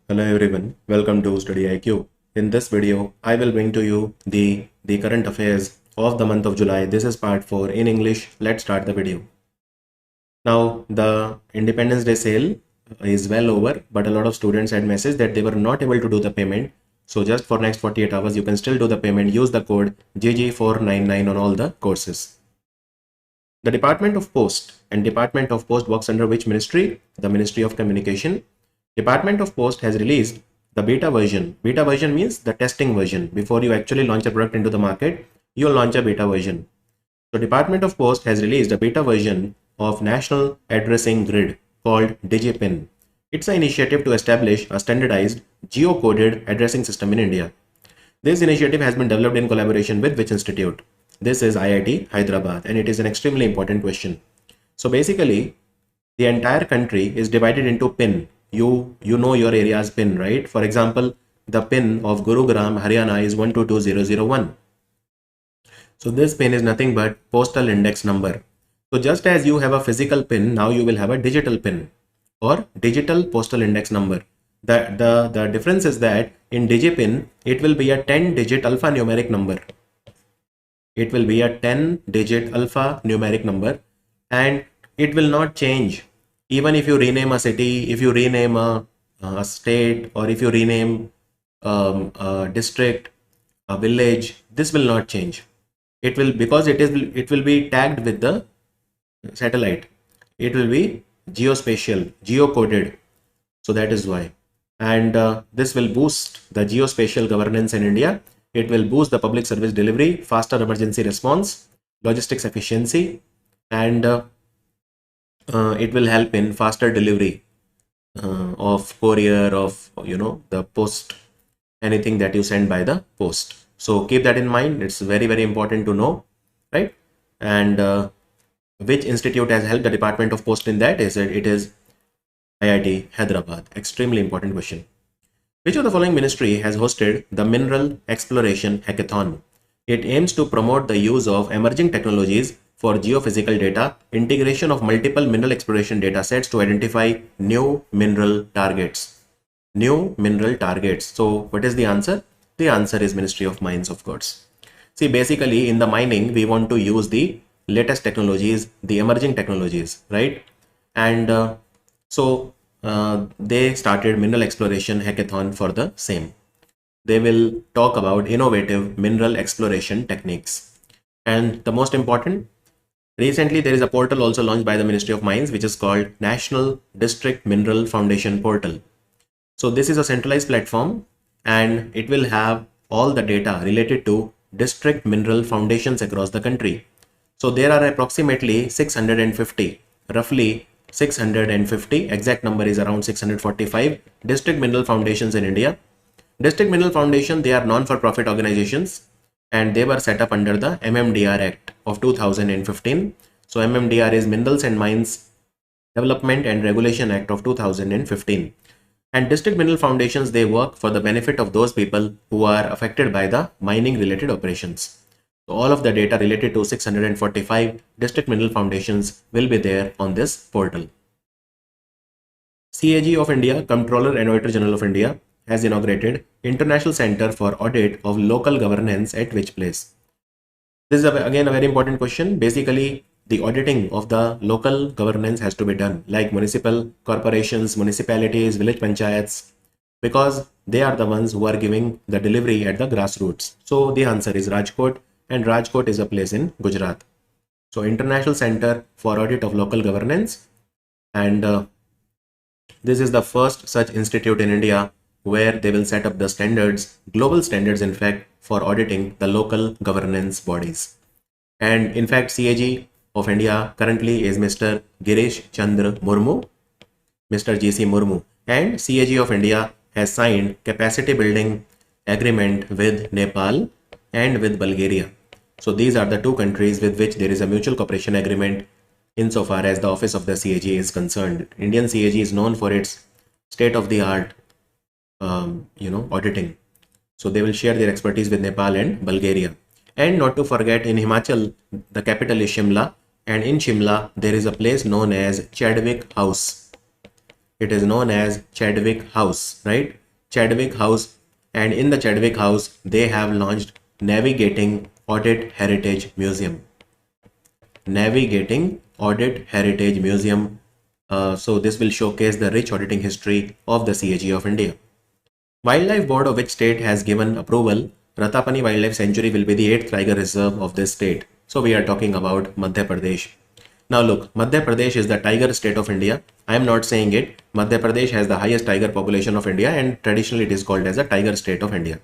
Hello everyone, welcome to Study IQ. In this video, I will bring to you the current affairs of the month of July. This is part 4 in English. Let's start the video. Now, the Independence Day sale is well over, but a lot of students had messaged that they were not able to do the payment. So just for next 48 hours, you can still do the payment. Use the code GG499 on all the courses. The Department of Post and Department of Post works under which ministry? The Ministry of Communication. Department of Post has released the beta version. Beta version means the testing version. Before you actually launch a product into the market, you'll launch a beta version. So Department of Post has released a beta version of National Addressing Grid called DigiPin. It's an initiative to establish a standardized geocoded addressing system in India. This initiative has been developed in collaboration with which institute? This is IIT Hyderabad, and it is an extremely important question. So basically, the entire country is divided into PIN. You know your area's PIN, right? For example, the PIN of Gurugram, Haryana is 122001. So this PIN is nothing but postal index number. So just as you have a physical PIN, now you will have a digital PIN or digital postal index number. The difference is that in DigiPin, it will be a 10-digit alphanumeric number. It will be a 10-digit alphanumeric number, and it will not change. Even if you rename a city, if you rename a state, or if you rename a district, a village, this will not change. It will, because it will be tagged with the satellite. It will be geospatial, geocoded. So that is why. And this will boost the geospatial governance in India. It will boost the public service delivery, faster emergency response, logistics efficiency, and it will help in faster delivery of courier, of the post, anything that you send by the post. So keep that in mind. It's very, very important to know, right? And which institute has helped the Department of Post in that? It is IIT Hyderabad. Extremely important question. Which of the following ministry has hosted the Mineral Exploration Hackathon? It aims to promote the use of emerging technologies for geophysical data, integration of multiple mineral exploration data sets to identify new mineral targets. New mineral targets. So what is the answer? The answer is Ministry of Mines, of course. See, basically in the mining, we want to use the latest technologies, the emerging technologies, right? And they started Mineral Exploration Hackathon for the same. They will talk about innovative mineral exploration techniques. And the most important, recently there is a portal also launched by the Ministry of Mines, which is called National District Mineral Foundation Portal. So this is a centralized platform, and it will have all the data related to district mineral foundations across the country. So there are approximately 650, roughly 650, exact number is around 645 district mineral foundations in India. District mineral foundation, they are non-for-profit organizations, and they were set up under the MMDR Act of 2015. So MMDR is Minerals and Mines Development and Regulation Act of 2015. And district mineral foundations, they work for the benefit of those people who are affected by the mining related operations. So all of the data related to 645 district mineral foundations will be there on this portal. CAG of India, Comptroller and Auditor General of India, has inaugurated International Center for Audit of Local Governance at which place? This is again a very important question. Basically, the auditing of the local governance has to be done, like municipal corporations, municipalities, village panchayats, because they are the ones who are giving the delivery at the grassroots. So the answer is Rajkot, and Rajkot is a place in Gujarat. So International Center for Audit of Local Governance, and this is the first such institute in India where they will set up the standards, global standards in fact, for auditing the local governance bodies. And in fact, CAG of India currently is Mr. Girish Chandra Murmu, Mr. GC Murmu, and CAG of India has signed capacity building agreement with Nepal and with Bulgaria. So these are the two countries with which there is a mutual cooperation agreement insofar as the office of the CAG is concerned. Indian CAG is known for its state-of-the-art auditing. So they will share their expertise with Nepal and Bulgaria. And not to forget, in Himachal, the capital is Shimla, and in Shimla, there is a place known as Chadwick House. It is known as Chadwick House, right? Chadwick House. And in the Chadwick House, they have launched Navigating Audit Heritage Museum. Navigating Audit Heritage Museum. So this will showcase the rich auditing history of the CAG of India. Wildlife Board of which state has given approval? Ratapani Wildlife Sanctuary will be the 8th tiger reserve of this state. So we are talking about Madhya Pradesh. Now look, Madhya Pradesh is the tiger state of India. I am not saying it. Madhya Pradesh has the highest tiger population of India and traditionally it is called as a tiger state of India.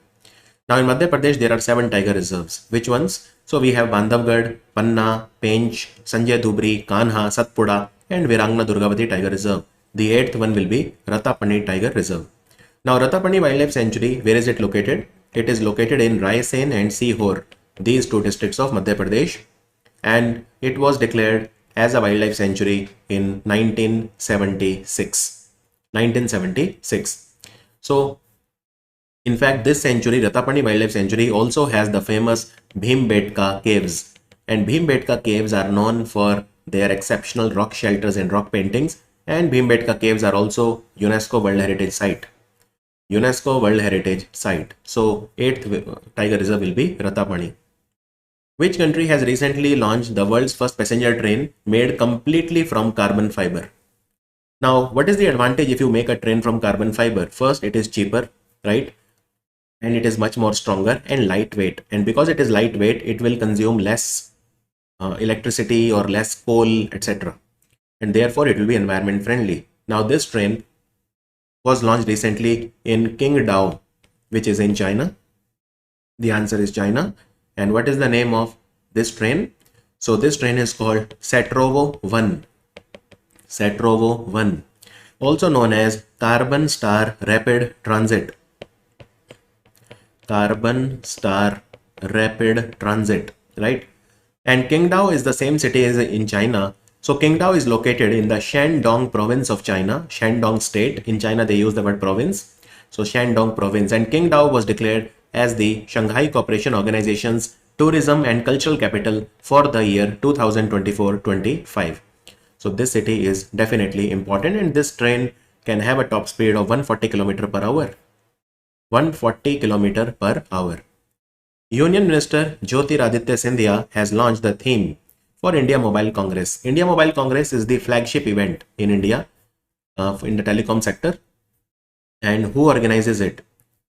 Now in Madhya Pradesh there are 7 tiger reserves. Which ones? So we have Bandhavgarh, Panna, Pench, Sanjay Dhubri, Kanha, Satpura and Virangna Durgavati Tiger Reserve. The 8th one will be Ratapani Tiger Reserve. Now Ratapani Wildlife Sanctuary, where is it located? It is located in Raisen and Sihor, these 2 districts of Madhya Pradesh, and it was declared as a wildlife sanctuary in 1976. 1976. So in fact, this sanctuary, Ratapani Wildlife Sanctuary, also has the famous Bhimbetka caves. And Bhimbetka caves are known for their exceptional rock shelters and rock paintings. And Bhimbetka caves are also UNESCO World Heritage Site. UNESCO World Heritage Site. So 8th Tiger Reserve will be Ratapani. Which country has recently launched the world's first passenger train made completely from carbon fiber? Now, what is the advantage if you make a train from carbon fiber? First, it is cheaper, right? And it is much more stronger and lightweight. And because it is lightweight, it will consume less electricity or less coal, etc. And therefore, it will be environment friendly. Now, this train was launched recently in Qingdao, which is in China. The answer is China. And what is the name of this train? So this train is called Setrovo 1. Setrovo 1. Also known as Carbon Star Rapid Transit. Carbon Star Rapid Transit, right? And Qingdao is the same city as in China. So Qingdao is located in the Shandong province of China, Shandong state. In China, they use the word province. So Shandong province, and Qingdao was declared as the Shanghai Cooperation Organization's tourism and cultural capital for the year 2024-25. So this city is definitely important, and this train can have a top speed of 140 km per hour. 140 km per hour. Union Minister Jyotiraditya Scindia has launched the theme for India Mobile Congress. India Mobile Congress is the flagship event in India in the telecom sector. And who organizes it?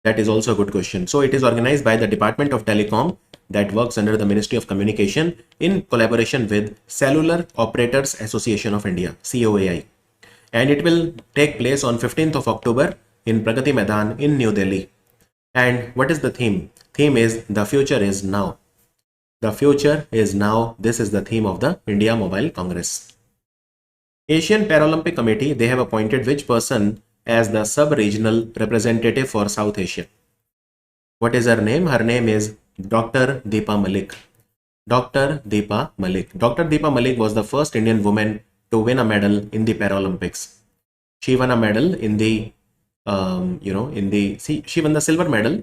That is also a good question. So it is organized by the Department of Telecom that works under the Ministry of Communication in collaboration with Cellular Operators Association of India, COAI. And it will take place on 15th of October in Pragati Maidan in New Delhi. And what is the theme? Theme is the future is now. The future is now. This is the theme of the India Mobile Congress. Asian Paralympic Committee, they have appointed which person as the sub-regional representative for South Asia? What is her name? Her name is Dr. Deepa Malik. Dr. Deepa Malik. Dr. Deepa Malik was the first Indian woman to win a medal in the Paralympics. She won a medal in the she won the silver medal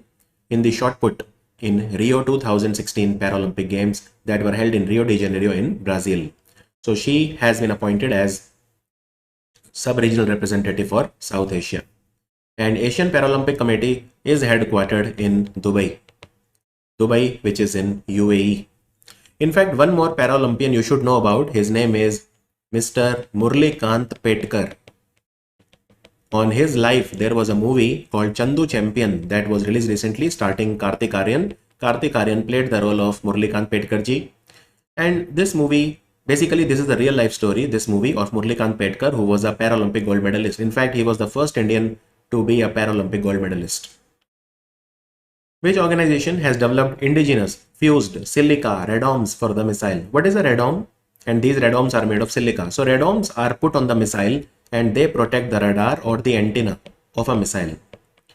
in the shot put in Rio 2016 Paralympic Games that were held in Rio de Janeiro in Brazil. So she has been appointed as sub-regional representative for South Asia. And Asian Paralympic Committee is headquartered in Dubai. Dubai, which is in UAE. In fact, one more Paralympian you should know about. His name is Mr. Murlikant Petkar. On his life, there was a movie called Chandu Champion that was released recently, starring Kartik Aaryan. Kartik Aaryan played the role of Murlikant Petkar ji. And this movie, basically this is the real life story, this movie of Murlikant Petkar, who was a Paralympic gold medalist. In fact, he was the first Indian to be a Paralympic gold medalist. Which organization has developed indigenous fused silica radomes for the missile? What is a radome? And these radomes are made of silica. So radomes are put on the missile and they protect the radar or the antenna of a missile.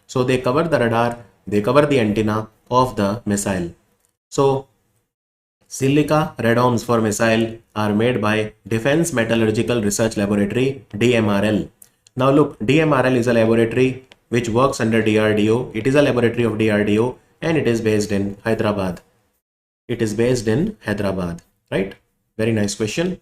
So they cover the radar, they cover the antenna of the missile. So silica radomes for missile are made by Defense Metallurgical Research Laboratory, DMRL. Now look, DMRL is a laboratory which works under DRDO. It is a laboratory of DRDO and it is based in Hyderabad. It is based in Hyderabad, right? Very nice question.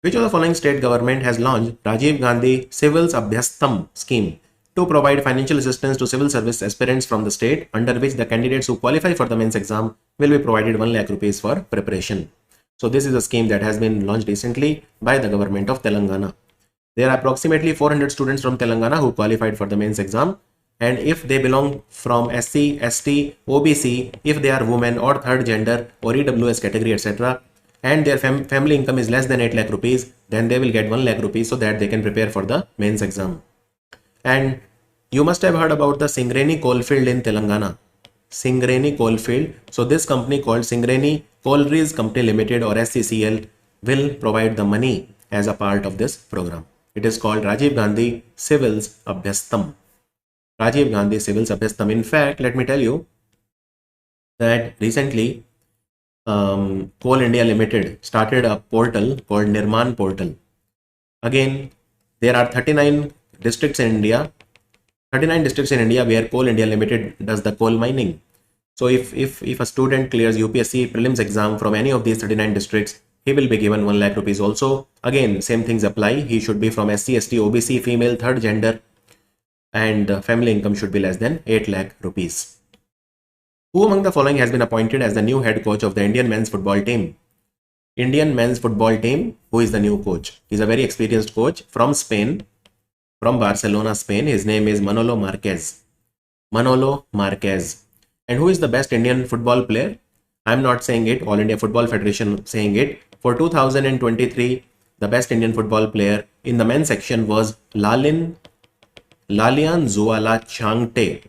Which of the following state government has launched Rajiv Gandhi Civils Abhyastam scheme to provide financial assistance to civil service aspirants from the state, under which the candidates who qualify for the mains exam will be provided 1 lakh rupees for preparation. So this is a scheme that has been launched recently by the government of Telangana. There are approximately 400 students from Telangana who qualified for the mains exam, and if they belong from SC, ST, OBC, if they are women or third gender or EWS category, etc., and their family income is less than 8 lakh rupees, then they will get 1 lakh rupees so that they can prepare for the mains exam. And you must have heard about the Singareni coalfield in Telangana. Singareni coalfield. So this company called Singareni Collieries Company Limited, or SCCL, will provide the money as a part of this program. It is called Rajiv Gandhi Civils Abhyastam. Rajiv Gandhi Civils Abhyastam. In fact, let me tell you that recently Coal India Limited started a portal called Nirman Portal. Again, there are 39 districts in India. 39 districts in India where Coal India Limited does the coal mining. So if a student clears UPSC prelims exam from any of these 39 districts, he will be given 1 lakh rupees also. Again, same things apply. He should be from SC, ST, OBC, female, third gender, and family income should be less than 8 lakh rupees. Who among the following has been appointed as the new head coach of the Indian men's football team? Indian men's football team, who is the new coach? He's a very experienced coach from Spain, from Barcelona, Spain. His name is Manolo Marquez. Manolo Marquez. And who is the best Indian football player? I'm not saying it, All India Football Federation saying it. For 2023, the best Indian football player in the men's section was Lalian Zuala Changte.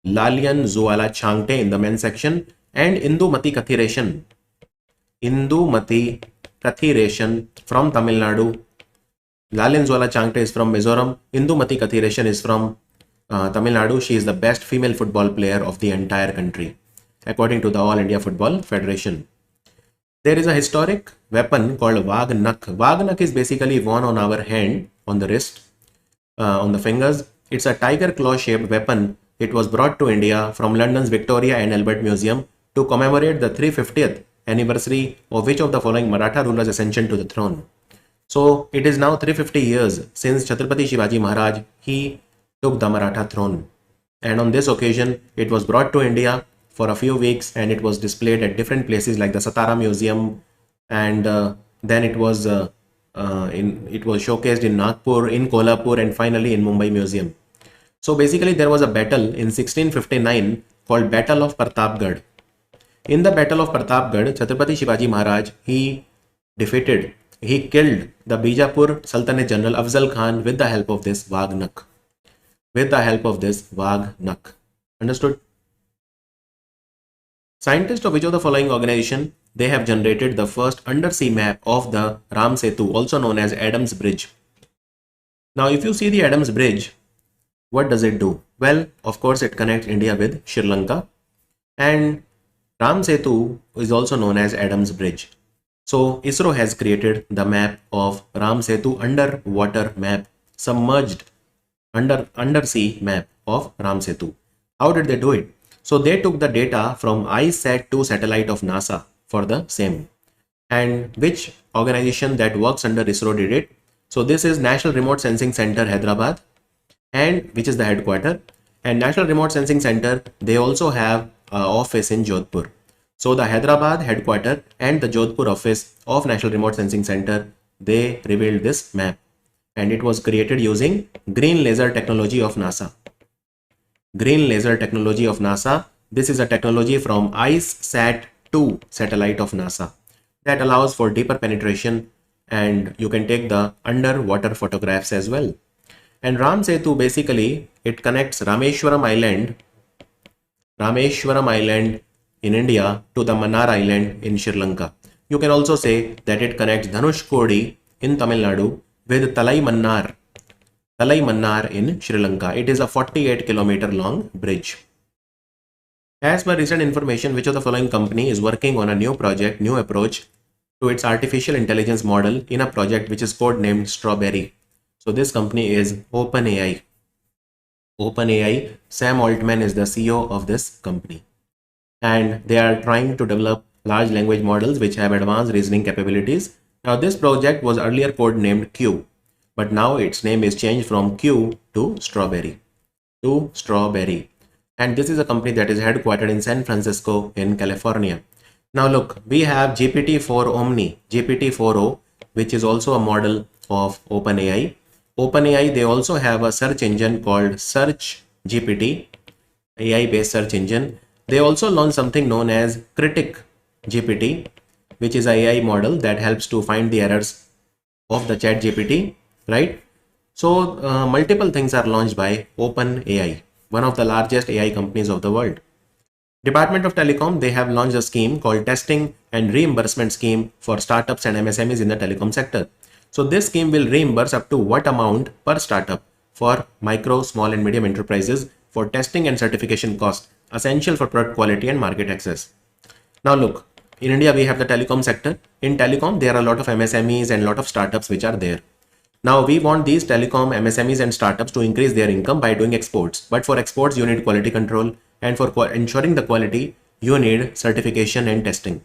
Lalian Zuala Changte in the men's section, and Indumati Kathiresan. Indumati Kathiresan from Tamil Nadu. Lalian Zuala Changte is from Mizoram. Indumati Kathiresan is from Tamil Nadu. She is the best female football player of the entire country, according to the All India Football Federation. There is a historic weapon called Wagnak. Wagnak is basically worn on our hand, on the wrist, on the fingers. It's a tiger claw shaped weapon. It was brought to India from London's Victoria and Albert Museum to commemorate the 350th anniversary of which of the following Maratha ruler's ascension to the throne. So it is now 350 years since Chhatrapati Shivaji Maharaj, he took the Maratha throne. And on this occasion, it was brought to India for a few weeks and it was displayed at different places like the Satara Museum, and then it was showcased in Nagpur, in Kolhapur, and finally in Mumbai Museum. So basically there was a battle in 1659 called Battle of Pratapgarh. In the Battle of Pratapgarh, Chhatrapati Shivaji Maharaj, he killed the Bijapur Sultanate General Afzal Khan with the help of this Wagnak. Understood? Scientists of which of the following organization, they have generated the first undersea map of the Ram Setu, also known as Adams Bridge. Now, if you see the Adams Bridge, what does it do? Well, of course, it connects India with Sri Lanka, and Ram Setu is also known as Adams Bridge. So ISRO has created the map of Ram Setu, underwater map, submerged undersea map of Ram Setu. How did they do it? So they took the data from ISAT-2 satellite of NASA for the same. And which organization that works under ISRO did it? So this is National Remote Sensing Center, Hyderabad, and which is the headquarter. And National Remote Sensing Center, they also have an office in Jodhpur. So the Hyderabad headquarter and the Jodhpur office of National Remote Sensing Center, they revealed this map, and it was created using green laser technology of NASA. Green laser technology of NASA. This is a technology from ISAT-2 satellite of NASA that allows for deeper penetration, and you can take the underwater photographs as well. And Ram Setu, basically it connects Rameshwaram Island in India to the Mannar Island in Sri Lanka. You can also say that it connects Dhanushkodi in Tamil Nadu with Talai Mannar in Sri Lanka. It is a 48-kilometer long bridge. As per recent information, which of the following company is working on a new approach to its artificial intelligence model in a project which is codenamed Strawberry? So this company is OpenAI. Sam Altman is the CEO of this company. And they are trying to develop large language models which have advanced reasoning capabilities Now this project was earlier codenamed Q, but now its name is changed from Q to Strawberry. And this is a company that is headquartered in San Francisco in California. Now look, we have GPT-4 Omni, GPT-4o, which is also a model of OpenAI. OpenAI, they also have a search engine called Search GPT, AI based search engine. They also launched something known as Critic GPT, which is an AI model that helps to find the errors of the chat GPT, right? So multiple things are launched by OpenAI, one of the largest AI companies of the world. Department of Telecom, they have launched a scheme called Testing and Reimbursement Scheme for startups and MSMEs in the telecom sector. So this scheme will reimburse up to what amount per startup for micro, small and medium enterprises for testing and certification costs, essential for product quality and market access. Now look, in India we have the telecom sector. In telecom, there are a lot of MSMEs and a lot of startups which are there. Now we want these telecom MSMEs and startups to increase their income by doing exports. But for exports, you need quality control, and for ensuring the quality, you need certification and testing.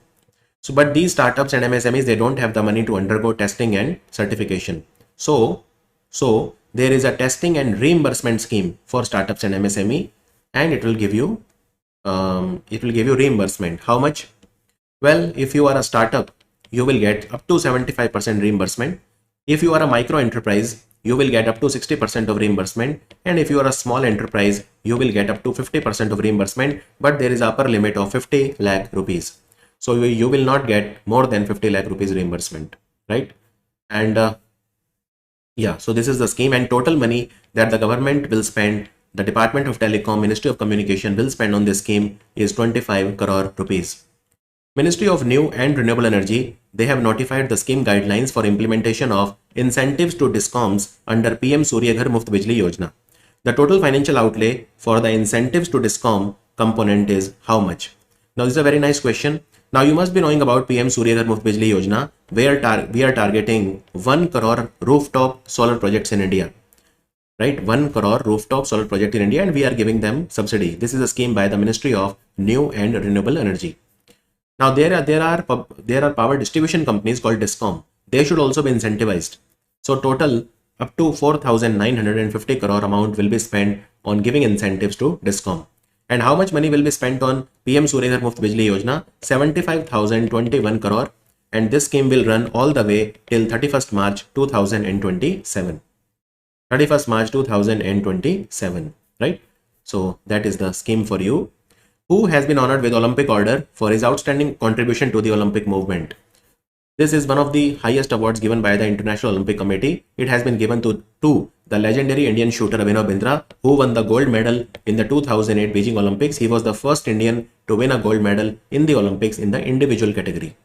So, but these startups and MSMEs, they don't have the money to undergo testing and certification. So there is a testing and reimbursement scheme for startups and MSME, and it will give you reimbursement. How much? Well, if you are a startup, you will get up to 75% reimbursement. If you are a micro enterprise, you will get up to 60% of reimbursement. And if you are a small enterprise, you will get up to 50% of reimbursement, but there is upper limit of 50 lakh rupees. So you will not get more than 50 lakh rupees reimbursement, right? And yeah, so this is the scheme, and total money that the government will spend, the Department of Telecom, Ministry of Communication will spend on this scheme is 25 crore rupees. Ministry of New and Renewable Energy, they have notified the scheme guidelines for implementation of incentives to DISCOMs under PM Surya Ghar Muft Bijli Yojana. The total financial outlay for the incentives to DISCOM component is how much? Now this is a very nice question. Now you must be knowing about PM Surya Ghar Muft Bijli Yojana, where we are targeting 1 crore rooftop solar projects in India. Right, 1 crore rooftop solar project in India, and we are giving them subsidy. This is a scheme by the Ministry of New and Renewable Energy. Now there are power distribution companies called DISCOM. They should also be incentivized. So total up to 4,950 crore amount will be spent on giving incentives to DISCOM. And how much money will be spent on PM Surya Ghar Muft Bijli Yojana? 75,021 crore. And this scheme will run all the way till 31st March 2027. 31st March 2027, right? So that is the scheme for you. Who has been honored with Olympic Order for his outstanding contribution to the Olympic movement? This is one of the highest awards given by the International Olympic Committee. It has been given to the legendary Indian shooter Abhinav Bindra, who won the gold medal in the 2008 Beijing Olympics. He was the first Indian to win a gold medal in the Olympics in the individual category.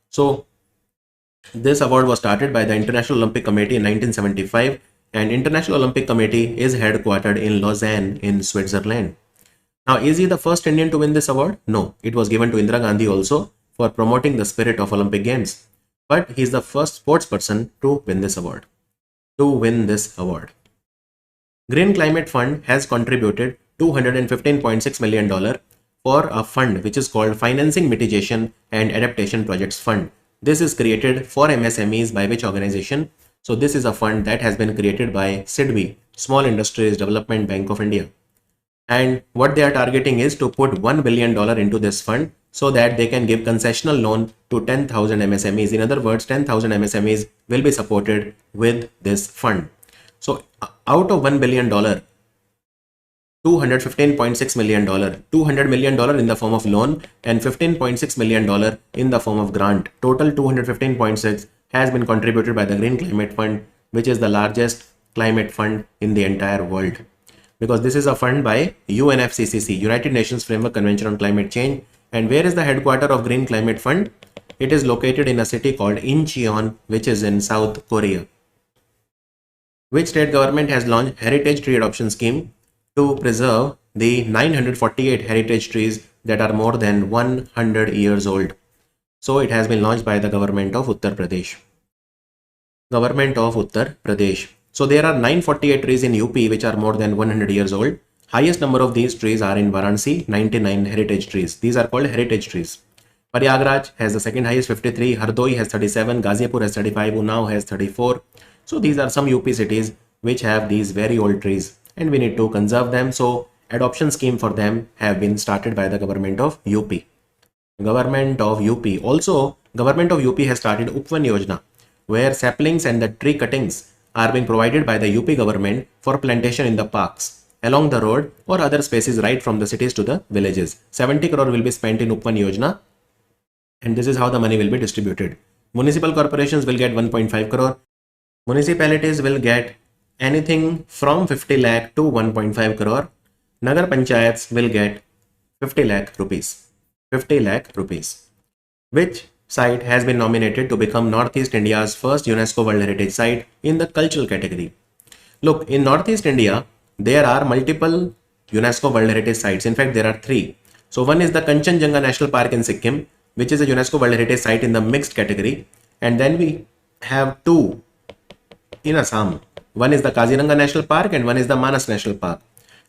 So this award was started by the International Olympic Committee in 1975, and International Olympic Committee is headquartered in Lausanne in Switzerland. Now, is he the first Indian to win this award? No, it was given to Indira Gandhi also for promoting the spirit of Olympic Games. But he is the first sports person to win this award. Green Climate Fund has contributed $215.6 million for a fund which is called Financing Mitigation and Adaptation Projects Fund. This is created for MSMEs by which organization? So this is a fund that has been created by SIDBI, Small Industries Development Bank of India. And what they are targeting is to put $1 billion into this fund so that they can give concessional loan to 10,000 MSMEs. In other words, 10,000 MSMEs will be supported with this fund. So out of $1 billion, $215.6 million, $200 million in the form of loan and $15.6 million in the form of grant. Total 215.6 has been contributed by the Green Climate Fund, which is the largest climate fund in the entire world. Because this is a fund by UNFCCC, United Nations Framework Convention on Climate Change. And where is the headquarters of Green Climate Fund? It is located in a city called Incheon, which is in South Korea. Which state government has launched Heritage Tree Adoption Scheme to preserve the 948 heritage trees that are more than 100 years old? So it has been launched by the government of Uttar Pradesh. So there are 948 trees in UP which are more than 100 years old. Highest number of these trees are in Varanasi, 99 heritage trees. These are called heritage trees. Prayagraj has the second highest 53, Hardoi has 37, Ghaziapur has 35, Unnao has 34. So these are some UP cities which have these very old trees and we need to conserve them. So adoption scheme for them have been started by the government of UP. Government of UP. Also, government of UP has started Upvan Yojana, where saplings and the tree cuttings are being provided by the UP government for plantation in the parks, along the road or other spaces right from the cities to the villages. 70 crore will be spent in Upvan Yojana and this is how the money will be distributed. Municipal corporations will get 1.5 crore. Municipalities will get anything from 50 lakh to 1.5 crore. Nagar Panchayats will get 50 lakh rupees. 50 lakh rupees. Which site has been nominated to become Northeast India's first UNESCO World Heritage Site in the cultural category? Look, in Northeast India, there are multiple UNESCO World Heritage Sites. In fact, there are 3. So one is the Kanchenjunga National Park in Sikkim, which is a UNESCO World Heritage Site in the mixed category. And then we have 2 in Assam. One is the Kaziranga National Park and one is the Manas National Park.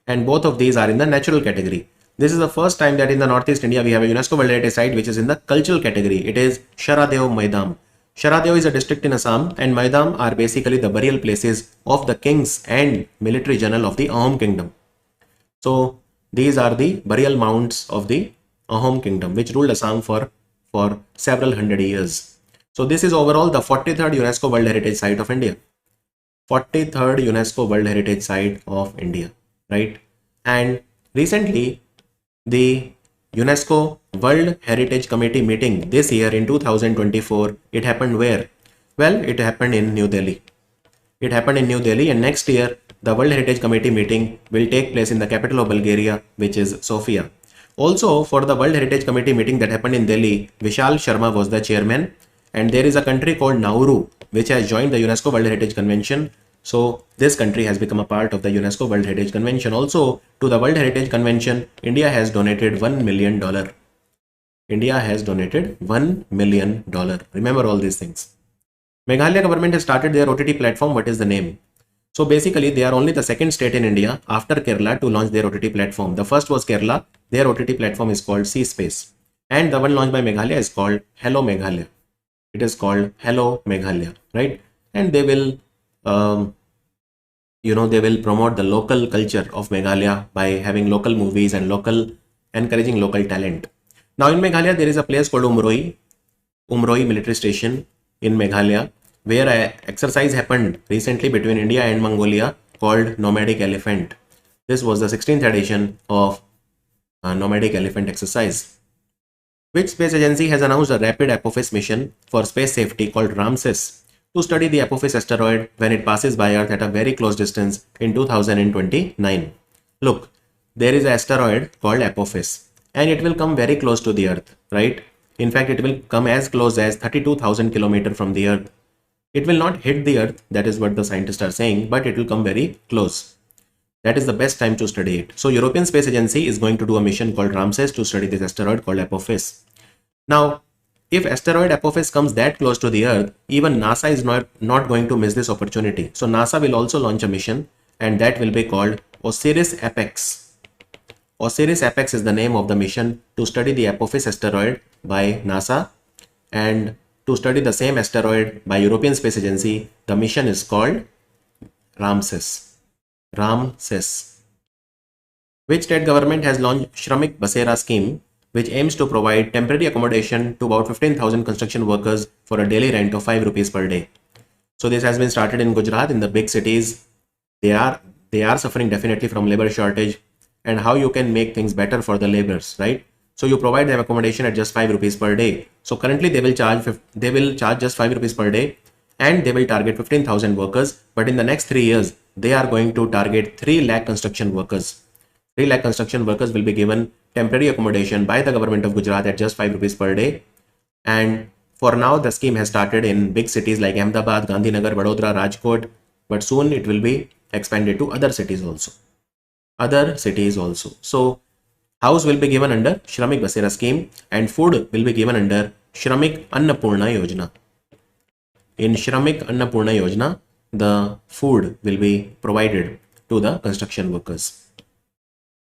And both of these are in the natural category. This is the first time that in the Northeast India we have a UNESCO World Heritage Site which is in the cultural category. It is Sharadeo Maidam. Sharadeo is a district in Assam and Maidam are basically the burial places of the kings and military general of the Ahom kingdom. So these are the burial mounds of the Ahom kingdom which ruled Assam for several hundred years. So this is overall the 43rd UNESCO World Heritage Site of India. 43rd UNESCO World Heritage Site of India, right? And recently the UNESCO World Heritage Committee meeting this year in 2024, it happened where? Well, it happened in New Delhi. It happened in New Delhi and next year the World Heritage Committee meeting will take place in the capital of Bulgaria, which is Sofia. Also, for the World Heritage Committee meeting that happened in Delhi, Vishal Sharma was the chairman and there is a country called Nauru which has joined the UNESCO World Heritage Convention. So this country has become a part of the UNESCO World Heritage Convention. Also, to the World Heritage Convention, India has donated $1 million. India has donated $1 million. Remember all these things. Meghalaya government has started their OTT platform. What is the name? So basically, they are only the second state in India after Kerala to launch their OTT platform. The first was Kerala. Their OTT platform is called C-Space. And the one launched by Meghalaya is called Hello Meghalaya. It is called Hello Meghalaya, right? And they will they will promote the local culture of Meghalaya by having local movies and encouraging local talent. Now in Meghalaya, there is a place called Umroi military station in Meghalaya, where an exercise happened recently between India and Mongolia called Nomadic Elephant. This was the 16th edition of Nomadic Elephant exercise. Which space agency has announced a rapid Apophis mission for space safety called Ramses to study the Apophis asteroid when it passes by Earth at a very close distance in 2029. Look, there is an asteroid called Apophis and it will come very close to the Earth, right? In fact, it will come as close as 32,000 kilometers from the Earth. It will not hit the Earth, that is what the scientists are saying, but it will come very close. That is the best time to study it. So European Space Agency is going to do a mission called Ramses to study this asteroid called Apophis. Now, if asteroid Apophis comes that close to the Earth, even NASA is not going to miss this opportunity. So NASA will also launch a mission and that will be called OSIRIS-APEX. OSIRIS-APEX is the name of the mission to study the Apophis asteroid by NASA, and to study the same asteroid by European Space Agency, the mission is called Ramses. Which state government has launched Shramik Basera scheme, which aims to provide temporary accommodation to about 15,000 construction workers for a daily rent of 5 rupees per day. So this has been started in Gujarat, in the big cities. They are suffering definitely from labor shortage, and how you can make things better for the laborers, right? So you provide them accommodation at just 5 rupees per day. So currently they will charge just 5 rupees per day and they will target 15,000 workers. But in the next 3 years, they are going to target 3 lakh construction workers. 3 lakh construction workers will be given temporary accommodation by the government of Gujarat at just 5 rupees per day. And for now, the scheme has started in big cities like Ahmedabad, Gandhinagar, Vadodara, Rajkot, but soon it will be expanded to other cities also. So house will be given under Shramik Basera scheme and food will be given under Shramik Annapurna Yojana. In Shramik Annapurna Yojana, the food will be provided to the construction workers.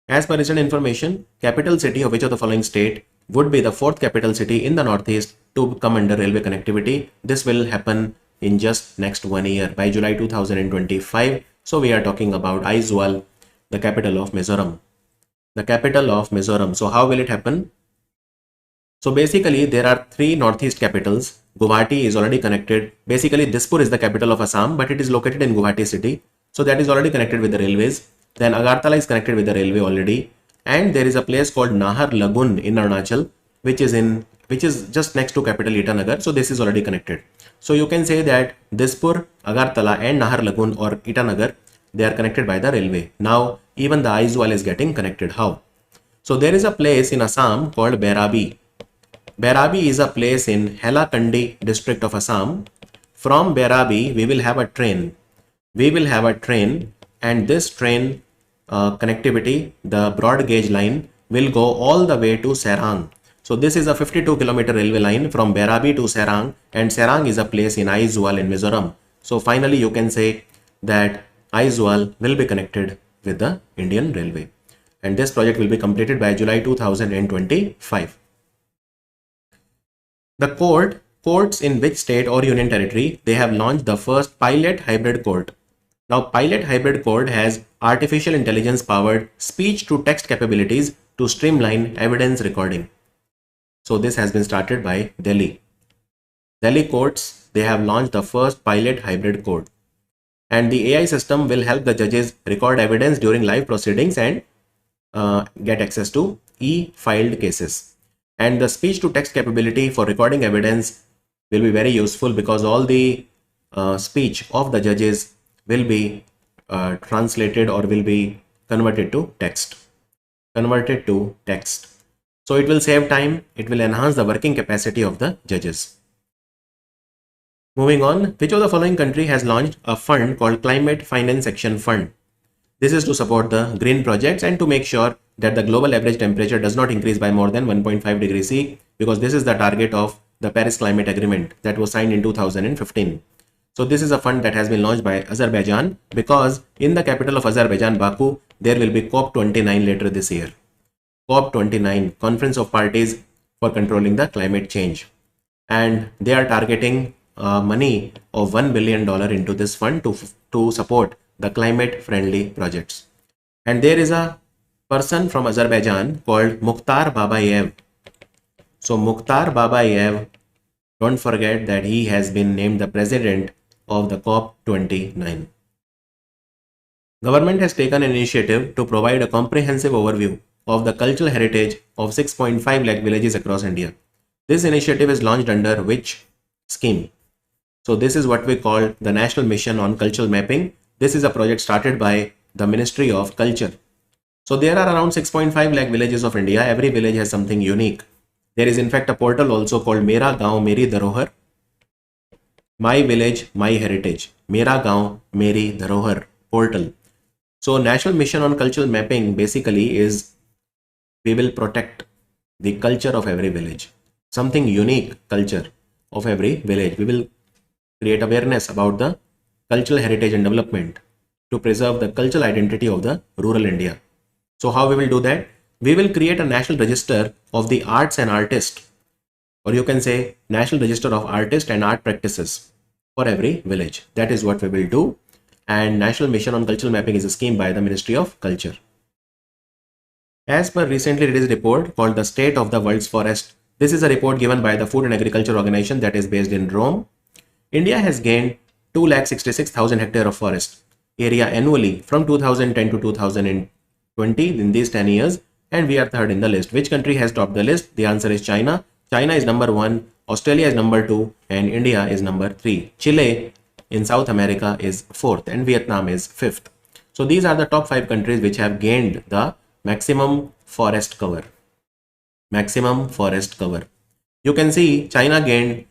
As per recent information, capital city of which of the following state would be the fourth capital city in the Northeast to come under railway connectivity. This will happen in just next 1 year by July 2025. So we are talking about Aizawl, the capital of Mizoram. The capital of Mizoram. So how will it happen? So basically there are three Northeast capitals. Guwahati is already connected. Basically Dispur is the capital of Assam, but it is located in Guwahati city. So that is already connected with the railways. Then Agartala is connected with the railway already. And there is a place called Nahar Lagun in Arunachal, which is just next to capital Itanagar. So this is already connected. So you can say that Dispur, Agartala and Nahar Lagun or Itanagar, they are connected by the railway. Now even the Aizawl is getting connected. How? So there is a place in Assam called Bairabi. Bairabi is a place in Hailakandi district of Assam. From Bairabi we will have a train. And this train connectivity, the broad gauge line, will go all the way to Serang. So this is a 52-kilometer railway line from Bairabi to Serang, and Serang is a place in Aizawl in Mizoram. So finally you can say that Aizawl will be connected with the Indian Railway, and this project will be completed by July 2025. The courts in which state or union territory, they have launched the first pilot hybrid court. Now pilot hybrid court has artificial intelligence powered speech to text capabilities to streamline evidence recording. So this has been started by Delhi. Delhi courts, they have launched the first pilot hybrid court. And the AI system will help the judges record evidence during live proceedings and get access to e-filed cases. And the speech to text capability for recording evidence will be very useful because all the speech of the judges will be translated or will be converted to text. So it will save time. It will enhance the working capacity of the judges. Moving on, which of the following country has launched a fund called Climate Finance Action Fund? This is to support the green projects and to make sure that the global average temperature does not increase by more than 1.5 degrees C, because this is the target of the Paris Climate Agreement that was signed in 2015. So this is a fund that has been launched by Azerbaijan, because in the capital of Azerbaijan, Baku, there will be COP29 later this year. COP29, Conference of Parties for Controlling the Climate Change. And they are targeting money of $1 billion into this fund to support the climate friendly projects. And there is a person from Azerbaijan called Mukhtar Babayev. So Mukhtar Babayev, don't forget that he has been named the president of the COP29. Government has taken an initiative to provide a comprehensive overview of the cultural heritage of 6.5 lakh villages across India. This initiative is launched under which scheme? So this is what we call the National Mission on Cultural Mapping. This is a project started by the Ministry of Culture. So there are around 6.5 lakh villages of India. Every village has something unique. There is in fact a portal also called Mera Gaon Meri Dharohar. My Village, My Heritage. Mera Gaon Meri Dharohar portal. So National Mission on Cultural Mapping basically is we will protect the culture of every village. Something unique culture of every village. We will create awareness about the cultural heritage and development to preserve the cultural identity of the rural India. So how we will do that? We will create a national register of the arts and artists, or you can say National Register of Artists and Art Practices for every village. That is what we will do. And National Mission on Cultural Mapping is a scheme by the Ministry of Culture. As per recently released report called The State of the World's Forest, this is a report given by the Food and Agriculture Organization that is based in Rome. India has gained 266,000 hectares of forest area annually from 2010 to 2020 in these 10 years, and we are third in the list. Which country has topped the list? The answer is China. China is number 1, Australia is number 2, and India is number 3. Chile in South America is 4th, and Vietnam is 5th. So these are the top 5 countries which have gained the maximum forest cover. Maximum forest cover. You can see China gained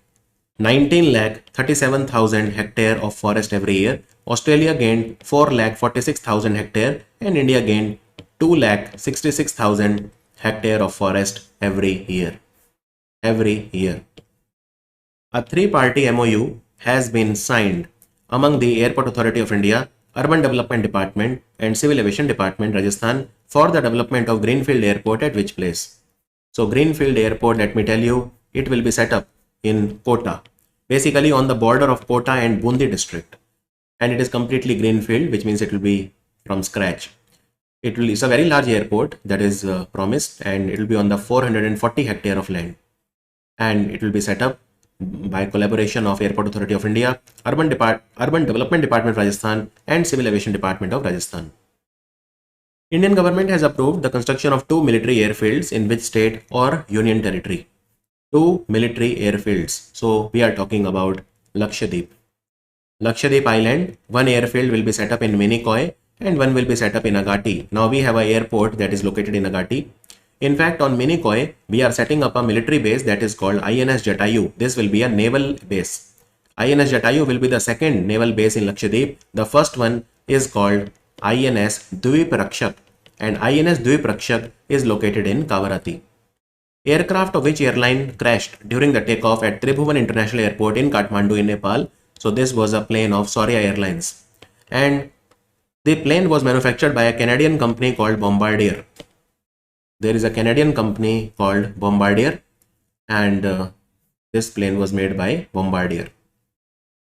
19,37,000 hectares of forest every year. Australia gained 4,46,000 hectares, and India gained 2,66,000 hectares of forest every year. Every year. A 3-party MOU has been signed among the Airport Authority of India, Urban Development Department and Civil Aviation Department, Rajasthan, for the development of Greenfield Airport at which place? So Greenfield Airport, let me tell you, it will be set up in Kota, basically on the border of Kota and Bundi district. And it is completely greenfield, which means it will be from scratch. It's a very large airport that is promised, and it will be on the 440 hectare of land. And it will be set up by collaboration of Airport Authority of India, Urban Development Department of Rajasthan, and Civil Aviation Department of Rajasthan. Indian government has approved the construction of 2 military airfields in which state or union territory? 2 military airfields. So we are talking about Lakshadweep. Lakshadweep Island, one airfield will be set up in Minicoy and one will be set up in Agatti. Now we have an airport that is located in Agatti. In fact, on Minicoy, we are setting up a military base that is called INS Jatayu. This will be a naval base. INS Jatayu will be the second naval base in Lakshadweep. The first one is called INS Dweep Rakshak, and INS Dweep Rakshak is located in Kavarati. Aircraft of which airline crashed during the takeoff at Tribhuvan International Airport in Kathmandu in Nepal? So this was a plane of Saurya Airlines, and the plane was manufactured by a Canadian company called Bombardier. There is a Canadian company called Bombardier, and this plane was made by Bombardier,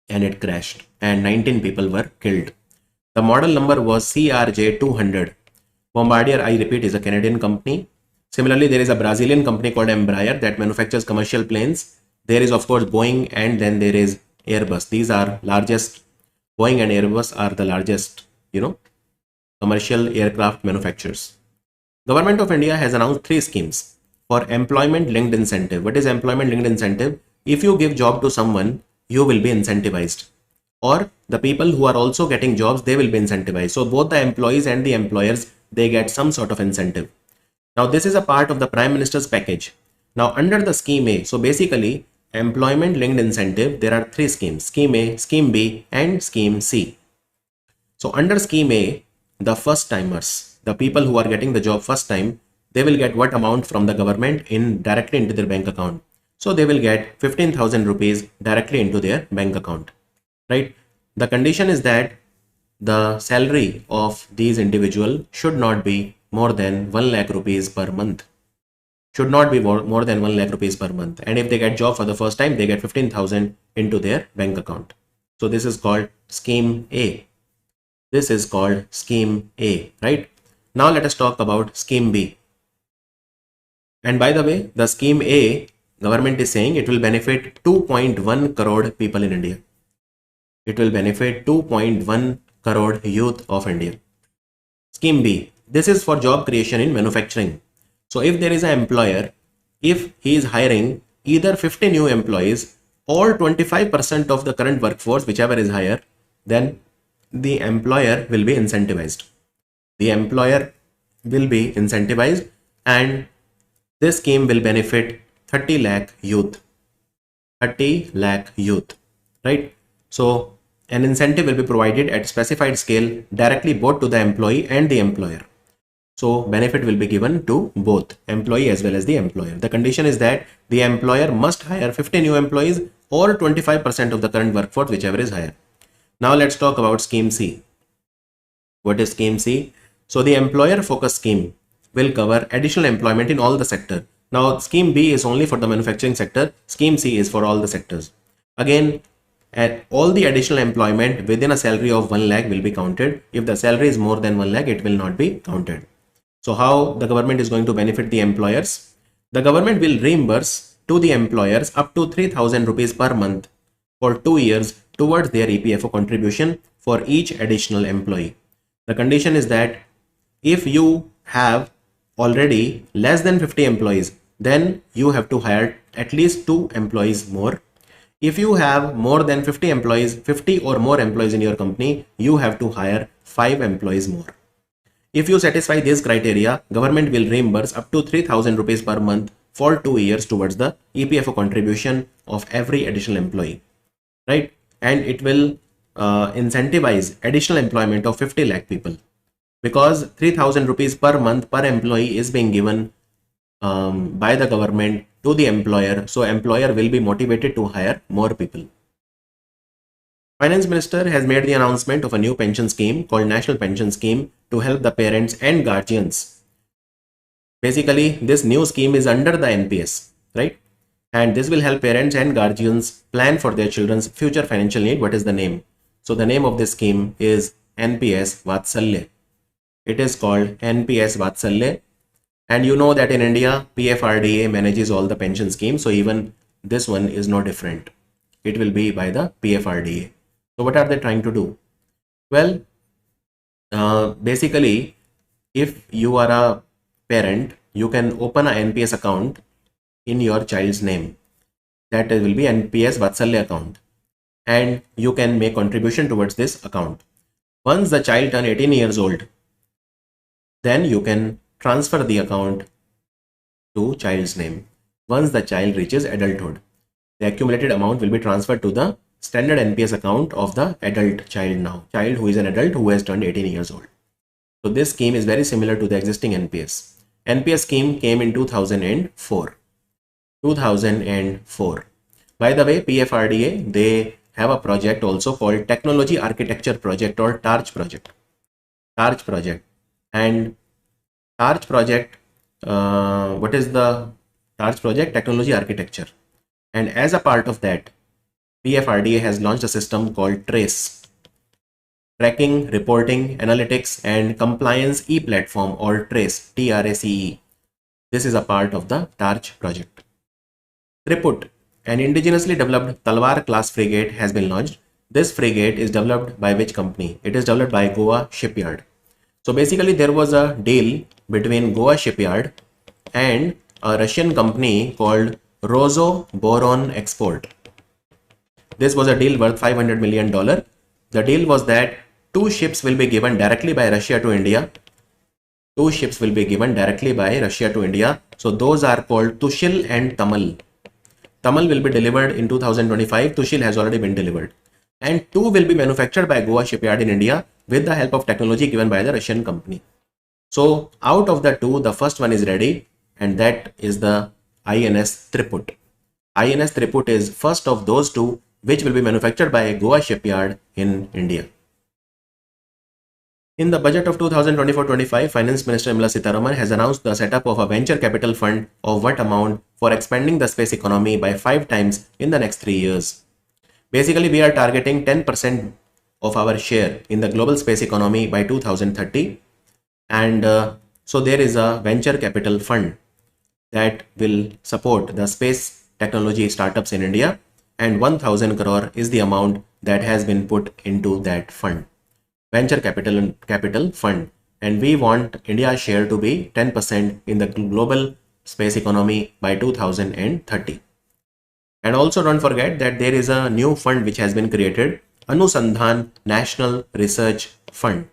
and it crashed and 19 people were killed. The model number was CRJ200. Bombardier, I repeat, is a Canadian company. Similarly, there is a Brazilian company called Embraer that manufactures commercial planes. There is of course Boeing, and then there is Airbus. These are largest. Boeing and Airbus are the largest, commercial aircraft manufacturers. Government of India has announced 3 schemes for employment linked incentive. What is employment linked incentive? If you give job to someone, you will be incentivized, or the people who are also getting jobs, they will be incentivized. So both the employees and the employers, they get some sort of incentive. Now this is a part of the Prime Minister's package. Now under the scheme A, so basically employment linked incentive, there are 3 schemes: scheme A, scheme B, and scheme C. So under scheme A, the first timers, the people who are getting the job first time, they will get what amount from the government directly into their bank account. So they will get 15,000 rupees directly into their bank account, right? The condition is that the salary of these individuals should not be more than 1 lakh rupees per month. Should not be more than 1 lakh rupees per month. And if they get job for the first time, they get 15,000 into their bank account. So this is called scheme A. This is called scheme A, right? Now let us talk about scheme B. And by the way, the scheme A, government is saying it will benefit 2.1 crore people in India. It will benefit 2.1 crore youth of India. Scheme B, this is for job creation in manufacturing. So if there is an employer, if he is hiring either 50 new employees or 25% of the current workforce, whichever is higher, then the employer will be incentivized. The employer will be incentivized, and this scheme will benefit 30 lakh youth. 30 lakh youth, right? So an incentive will be provided at specified scale directly both to the employee and the employer. So benefit will be given to both employee as well as the employer. The condition is that the employer must hire 50 new employees or 25% of the current workforce, whichever is higher. Now let's talk about scheme C. What is scheme C? So the employer focus scheme will cover additional employment in all the sector. Now scheme B is only for the manufacturing sector. Scheme C is for all the sectors. Again, at all the additional employment within a salary of 1 lakh will be counted. If the salary is more than 1 lakh, it will not be counted. So how the government is going to benefit the employers? The government will reimburse to the employers up to 3,000 rupees per month for 2 years towards their EPFO contribution for each additional employee. The condition is that if you have already less than 50 employees, then you have to hire at least 2 employees more. If you have more than 50 employees, 50 or more employees in your company, you have to hire 5 employees more. If you satisfy this criteria, government will reimburse up to 3,000 rupees per month for 2 years towards the EPFO contribution of every additional employee, right? And it will incentivize additional employment of 50 lakh people, because 3,000 rupees per month per employee is being given by the government to the employer. So employer will be motivated to hire more people. Finance Minister has made the announcement of a new pension scheme called National Pension Scheme to help the parents and guardians Basically, this new scheme is under the NPS, right? And this will help parents and guardians plan for their children's future financial need. What is the name? So the name of this scheme is NPS Vatsalya. It is called NPS Vatsalya. And you know that in India, PFRDA manages all the pension schemes. So even this one is no different. It will be by the PFRDA. So what are they trying to do? Well, basically, if you are a parent, you can open a NPS account in your child's name. That will be NPS Vatsalya account. And you can make contribution towards this account. Once the child turns 18 years old, then you can transfer the account to child's name. Once the child reaches adulthood, the accumulated amount will be transferred to the standard NPS account of the adult child now. Child who is an adult who has turned 18 years old. So this scheme is very similar to the existing NPS. NPS scheme came in 2004. 2004. By the way, PFRDA, they have a project also called Technology Architecture Project or TARCH project. TARCH project. And TARCH project, what is the TARCH project? Technology Architecture. And as a part of that, PFRDA has launched a system called TRACE. Tracking, Reporting, Analytics and Compliance E-Platform or TRACE, TRACE. This is a part of the TARCH project. Triput, an indigenously developed Talwar class frigate has been launched. This frigate is developed by which company? It is developed by Goa Shipyard. So basically there was a deal between Goa Shipyard and a Russian company called Rosoboron Export. This was a deal worth $500 million. The deal was that 2 ships will be given directly by Russia to India. 2 ships will be given directly by Russia to India. So those are called Tushil and Tamal. Tamal will be delivered in 2025. Tushil has already been delivered. And 2 will be manufactured by Goa Shipyard in India with the help of technology given by the Russian company. So out of the 2, the first one is ready, and that is the INS Triput. INS Triput is first of those 2 which will be manufactured by Goa Shipyard in India. In the budget of 2024-25, Finance Minister Nirmala Sitharaman has announced the setup of a venture capital fund of what amount for expanding the space economy by 5 times in the next 3 years. Basically, we are targeting 10% of our share in the global space economy by 2030. And so there is a venture capital fund that will support the space technology startups in India, and 1000 crore is the amount that has been put into that fund. Venture capital fund, and we want India's share to be 10% in the global space economy by 2030. And also don't forget that there is a new fund which has been created, Anusandhan National Research Fund.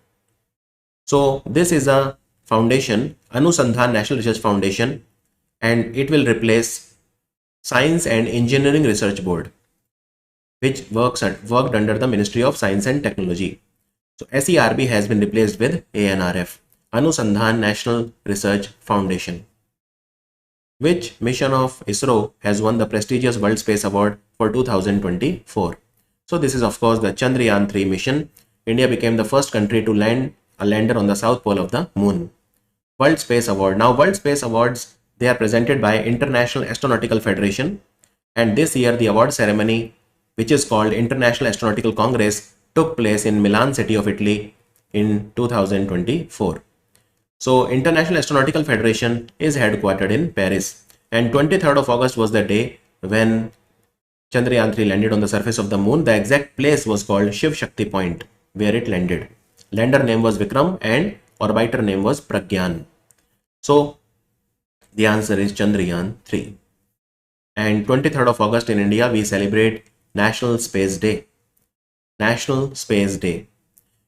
So this is a foundation, Anusandhan National Research Foundation, and it will replace Science and Engineering Research Board, which worked under the Ministry of Science and Technology. So SERB has been replaced with ANRF, Anusandhan National Research Foundation. Which mission of ISRO has won the prestigious World Space Award for 2024? So this is of course the Chandrayaan-3 mission. India became the first country to land a lander on the south pole of the moon. World Space Award. Now World Space Awards, they are presented by International Astronautical Federation, and this year the award ceremony, which is called International Astronautical Congress, took place in Milan city of Italy in 2024. So International Astronautical Federation is headquartered in Paris, and 23rd of August was the day when Chandrayaan-3 landed on the surface of the moon. The exact place was called Shiv Shakti Point, where it landed. Lander name was Vikram and orbiter name was Pragyan. So the answer is Chandrayaan-3. And 23rd of August in India, we celebrate National Space Day. National Space Day.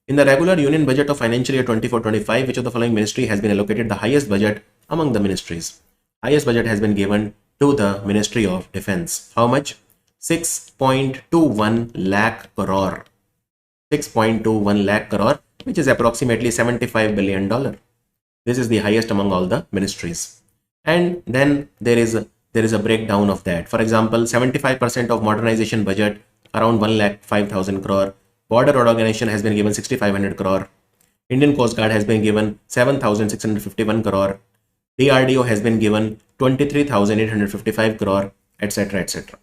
In the regular union budget of financial year 24-25, which of the following ministry has been allocated the highest budget among the ministries? Highest budget has been given to the Ministry of Defense. How much? 6.21 lakh crore. 6.21 lakh crore, which is approximately $75 billion. This is the highest among all the ministries. And then there is a breakdown of that. For example, 75% of modernization budget, around 1,05,000 crore. Border Road Organization has been given 6,500 crore. Indian Coast Guard has been given 7,651 crore. DRDO has been given 23,855 crore, etc., etc.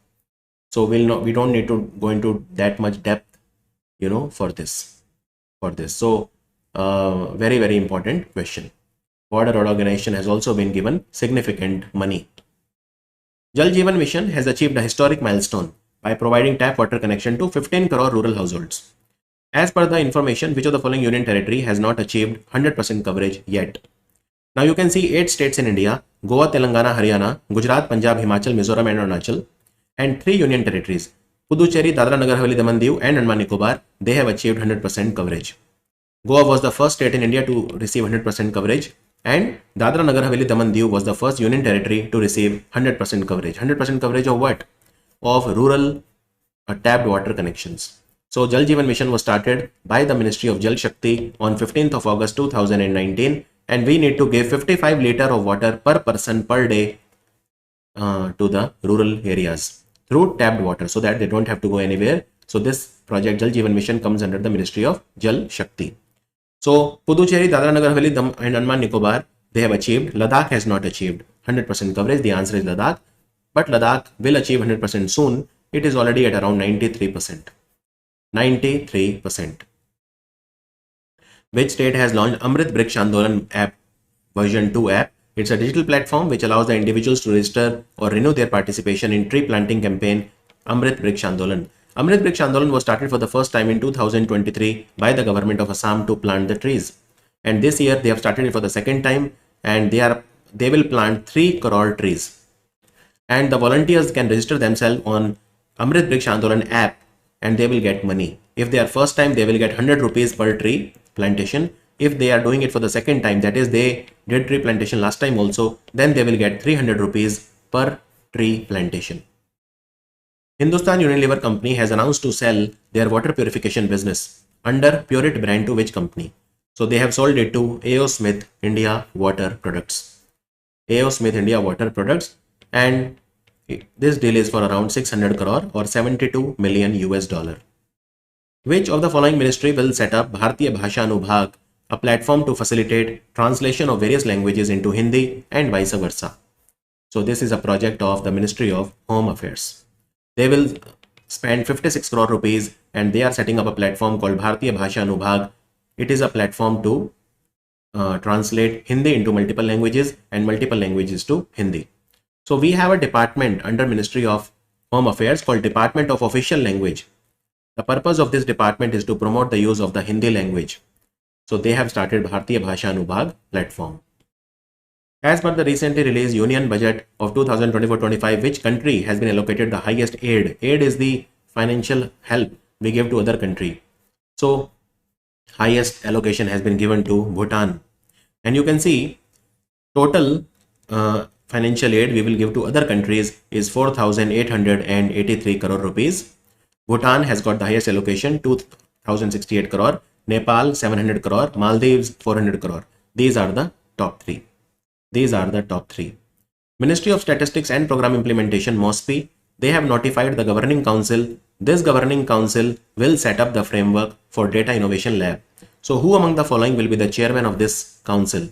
So we don't need to go into that much depth, for this. So very, very important question. World Health Organization has also been given significant money. Jal Jeevan Mission has achieved a historic milestone by providing tap water connection to 15 crore rural households. As per the information, which of the following union territory has not achieved 100% coverage yet? Now you can see 8 states in India: Goa, Telangana, Haryana, Gujarat, Punjab, Himachal, Mizoram and Arunachal, and 3 union territories: Puducherry, Dadra Nagar Haveli, Daman Diu and Andaman Nicobar. They have achieved 100% coverage. Goa was the first state in India to receive 100% coverage, and Dadra Nagar Haveli, Daman Diu was the first union territory to receive 100% coverage. 100% coverage of what? Of rural tapped water connections. So Jal Jeevan Mission was started by the Ministry of Jal Shakti on 15th of August 2019, and we need to give 55 liter of water per person per day to the rural areas through tapped water, so that they don't have to go anywhere. So this project Jal Jeevan Mission comes under the Ministry of Jal Shakti. So Puducherry, Dadra Nagar Haveli and Andaman Nicobar, they have achieved. Ladakh has not achieved 100% coverage. The answer is Ladakh, but Ladakh will achieve 100% soon. It is already at around 93%. 93%. Which state has launched Amrit Vriksha Andolan app version 2 app? It's a digital platform which allows the individuals to register or renew their participation in tree planting campaign Amrit Vriksha Andolan. Amrit Vriksha Andolan was started for the first time in 2023 by the government of Assam to plant the trees. And this year they have started it for the second time, and they will plant 3 crore trees. And the volunteers can register themselves on Amrit Vriksha Andolan app and they will get money. If they are first time, they will get 100 rupees per tree plantation. If they are doing it for the second time, that is they did tree plantation last time also, then they will get 300 rupees per tree plantation. Hindustan Unilever Company has announced to sell their water purification business under Pureit brand to which company? So they have sold it to A.O. Smith India Water Products. A.O. Smith India Water Products, and this deal is for around 600 crore or 72 million US dollar. Which of the following ministry will set up Bharatiya Bhasha Anubhag, a platform to facilitate translation of various languages into Hindi and vice versa? So this is a project of the Ministry of Home Affairs. They will spend 56 crore rupees and they are setting up a platform called Bharatiya Bhasha Anubhag. It is a platform to translate Hindi into multiple languages and multiple languages to Hindi. So we have a department under Ministry of Home Affairs called Department of Official Language. The purpose of this department is to promote the use of the Hindi language. So they have started Bharatiya Bhasha Anubhag platform. As per the recently released Union Budget of 2024-25, which country has been allocated the highest aid? Aid is the financial help we give to other country. So highest allocation has been given to Bhutan. And you can see total financial aid we will give to other countries is 4,883 crore rupees. Bhutan has got the highest allocation, 2,068 crore. Nepal 700 crore. Maldives 400 crore. These are the top three. Ministry of Statistics and Program Implementation, MOSPI, they have notified the Governing Council. This Governing Council will set up the framework for Data Innovation Lab. So who among the following will be the chairman of this council?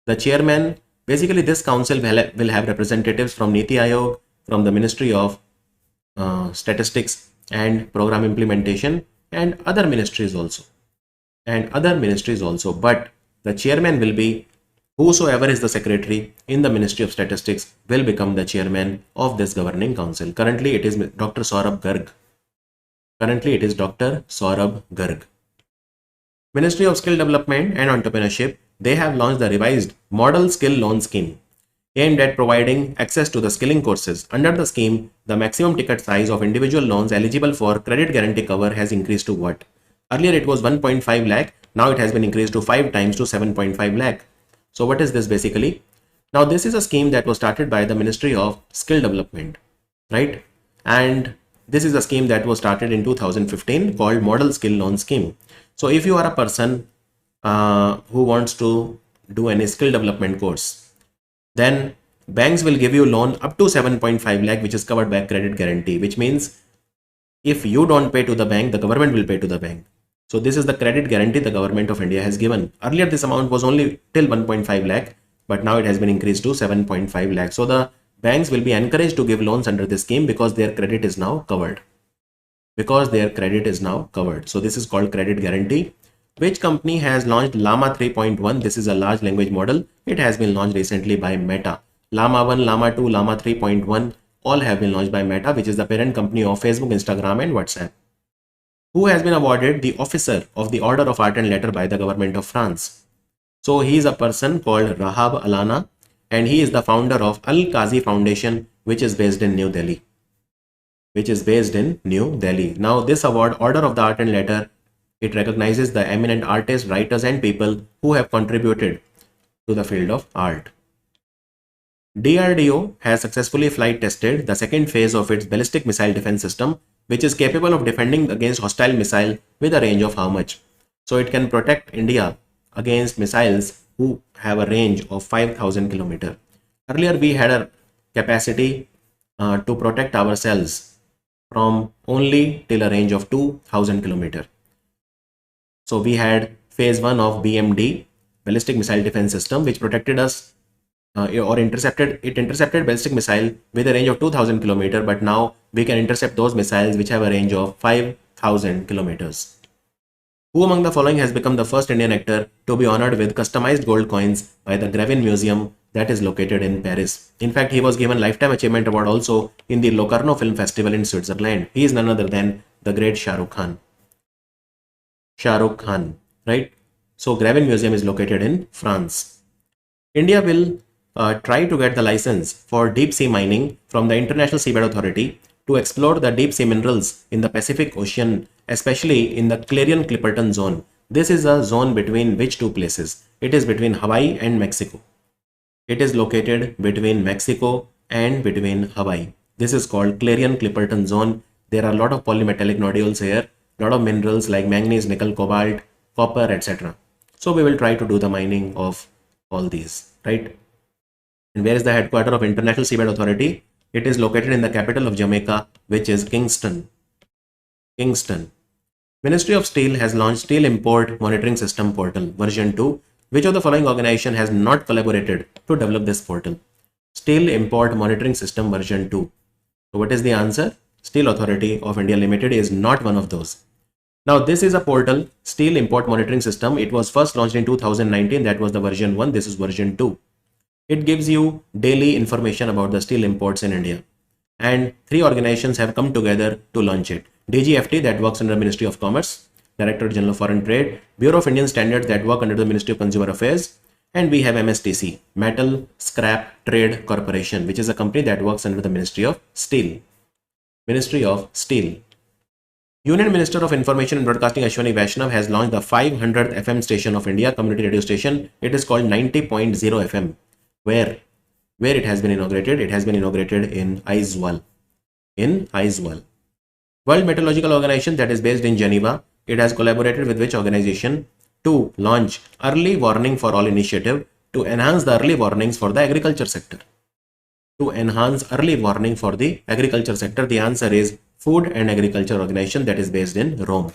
The chairman, basically this council will have representatives from Niti Aayog, from the Ministry of Statistics and Program Implementation, and other ministries also. But the chairman will be whosoever is the secretary in the Ministry of Statistics will become the chairman of this governing council. Currently it is Dr. Saurabh Garg. Ministry of Skill Development and Entrepreneurship, they have launched the revised Model Skill Loan Scheme aimed at providing access to the skilling courses. Under the scheme, the maximum ticket size of individual loans eligible for credit guarantee cover has increased to what? Earlier it was 1.5 lakh. Now it has been increased to 5 times to 7.5 lakh. So what is this basically? Now this is a scheme that was started by the Ministry of Skill Development, right? And this is a scheme that was started in 2015 called Model Skill Loan Scheme. So if you are a person who wants to do any skill development course, then banks will give you loan up to 7.5 lakh, which is covered by credit guarantee, which means if you don't pay to the bank, the government will pay to the bank. So this is the credit guarantee the government of India has given. Earlier this amount was only till 1.5 lakh. but now it has been increased to 7.5 lakh. So the banks will be encouraged to give loans under this scheme because their credit is now covered. So this is called credit guarantee. Which company has launched Llama 3.1? This is a large language model. It has been launched recently by Meta. Llama 1, Llama 2, Llama 3.1 all have been launched by Meta, which is the parent company of Facebook, Instagram and WhatsApp. Who has been awarded the Officer of the Order of Art and Letter by the government of France? So he is a person called Rahab Alana, and he is the founder of Al-Qazi Foundation, which is based in New Delhi. Now this award, Order of the Art and Letter, it recognizes the eminent artists, writers and people who have contributed to the field of art. DRDO has successfully flight tested the second phase of its ballistic missile defense system, which is capable of defending against hostile missile with a range of how much? So it can protect India against missiles who have a range of 5,000 km. Earlier we had a capacity to protect ourselves from only till a range of 2,000 km. So we had phase 1 of BMD, ballistic missile defense system, which protected us intercepted ballistic missile with a range of 2,000 km, but now we can intercept those missiles which have a range of 5,000 km. Who among the following has become the first Indian actor to be honored with customized gold coins by the Gravin Museum that is located in Paris? In fact, he was given Lifetime Achievement Award also in the Locarno Film Festival in Switzerland. He is none other than the great Shah Rukh Khan, right? So Gravin Museum is located in France. India will try to get the license for deep sea mining from the International Seabed Authority to explore the deep sea minerals in the Pacific Ocean, especially in the Clarion-Clipperton zone. This is a zone between which two places? It is between Hawaii and Mexico. It is located between Mexico and between Hawaii. This is called Clarion-Clipperton zone. There are a lot of polymetallic nodules here, a lot of minerals like manganese, nickel, cobalt, copper, etc. So we will try to do the mining of all these, right? And where is the headquarters of International Seabed Authority? It is located in the capital of Jamaica, which is Kingston. Ministry of Steel has launched Steel Import Monitoring System Portal version 2. Which of the following organization has not collaborated to develop this portal? Steel Import Monitoring System version 2. So what is the answer? Steel Authority of India Limited is not one of those. Now this is a portal, Steel Import Monitoring System. It was first launched in 2019. That was the version 1. This is version 2. It gives you daily information about the steel imports in India. And 3 organizations have come together to launch it. DGFT, that works under the Ministry of Commerce, Directorate General of Foreign Trade, Bureau of Indian Standards, that work under the Ministry of Consumer Affairs, and we have MSTC, Metal Scrap Trade Corporation, which is a company that works under the Ministry of Steel. Union Minister of Information and Broadcasting Ashwani Vaishnav has launched the 500th FM station of India, community radio station. It is called 90.0 FM. Where it has been inaugurated? It has been inaugurated in Aizawl. World Meteorological Organization, that is based in Geneva. It has collaborated with which organization to launch Early Warning for All initiative to enhance the early warnings for the agriculture sector. The answer is Food and Agriculture Organization, that is based in Rome.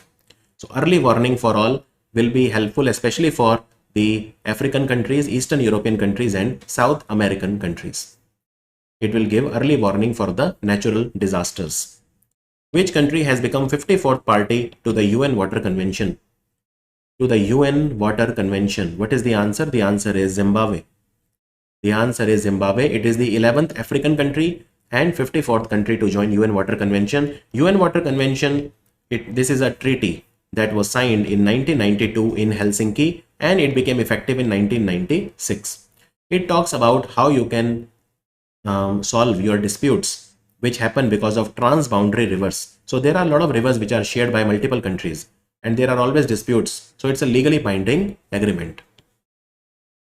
So Early Warning for All will be helpful especially for the African countries, Eastern European countries and South American countries. It will give early warning for the natural disasters. Which country has become 54th party to the UN Water Convention? What is the answer? The answer is Zimbabwe. It is the 11th African country and 54th country to join UN Water Convention. UN Water Convention, this is a treaty that was signed in 1992 in Helsinki, and it became effective in 1996. It talks about how you can solve your disputes which happen because of transboundary rivers. So there are a lot of rivers which are shared by multiple countries and there are always disputes. So it's a legally binding agreement.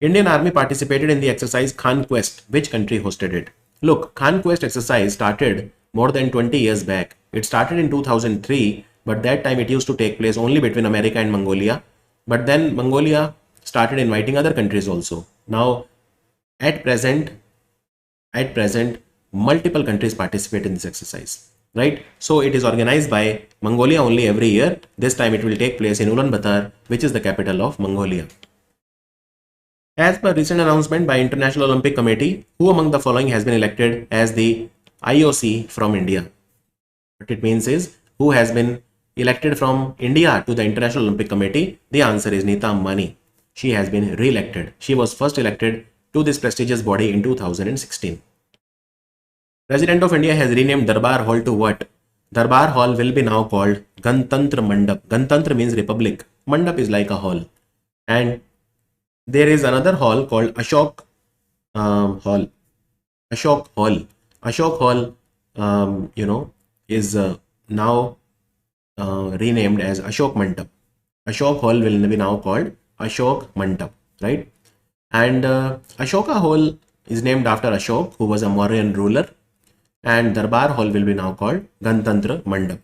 Indian Army participated in the exercise Khan Quest. Which country hosted it? Look, Khan Quest exercise started more than 20 years back. It started in 2003, but that time it used to take place only between America and Mongolia. But then Mongolia started inviting other countries also. Now, at present, multiple countries participate in this exercise, right? So it is organized by Mongolia only every year. This time it will take place in Ulaanbaatar, which is the capital of Mongolia. As per recent announcement by International Olympic Committee, who among the following has been elected as the IOC from India? What it means is, who has been elected from India to the International Olympic Committee? The answer is Neeta Ambani. She has been re-elected. She was first elected to this prestigious body in 2016. President of India has renamed Darbar Hall to what? Darbar Hall will be now called Ganatantra Mandap. Ganatantra means republic. Mandap is like a hall. And there is another hall called Ashok Hall. Ashok Hall. Ashok Hall, is now renamed as Ashok Mandap. Ashok Hall will be now called Ashok Mandap, right? And Ashoka Hall is named after Ashok, who was a Mauryan ruler. And Darbar Hall will be now called Ganatantra Mandap.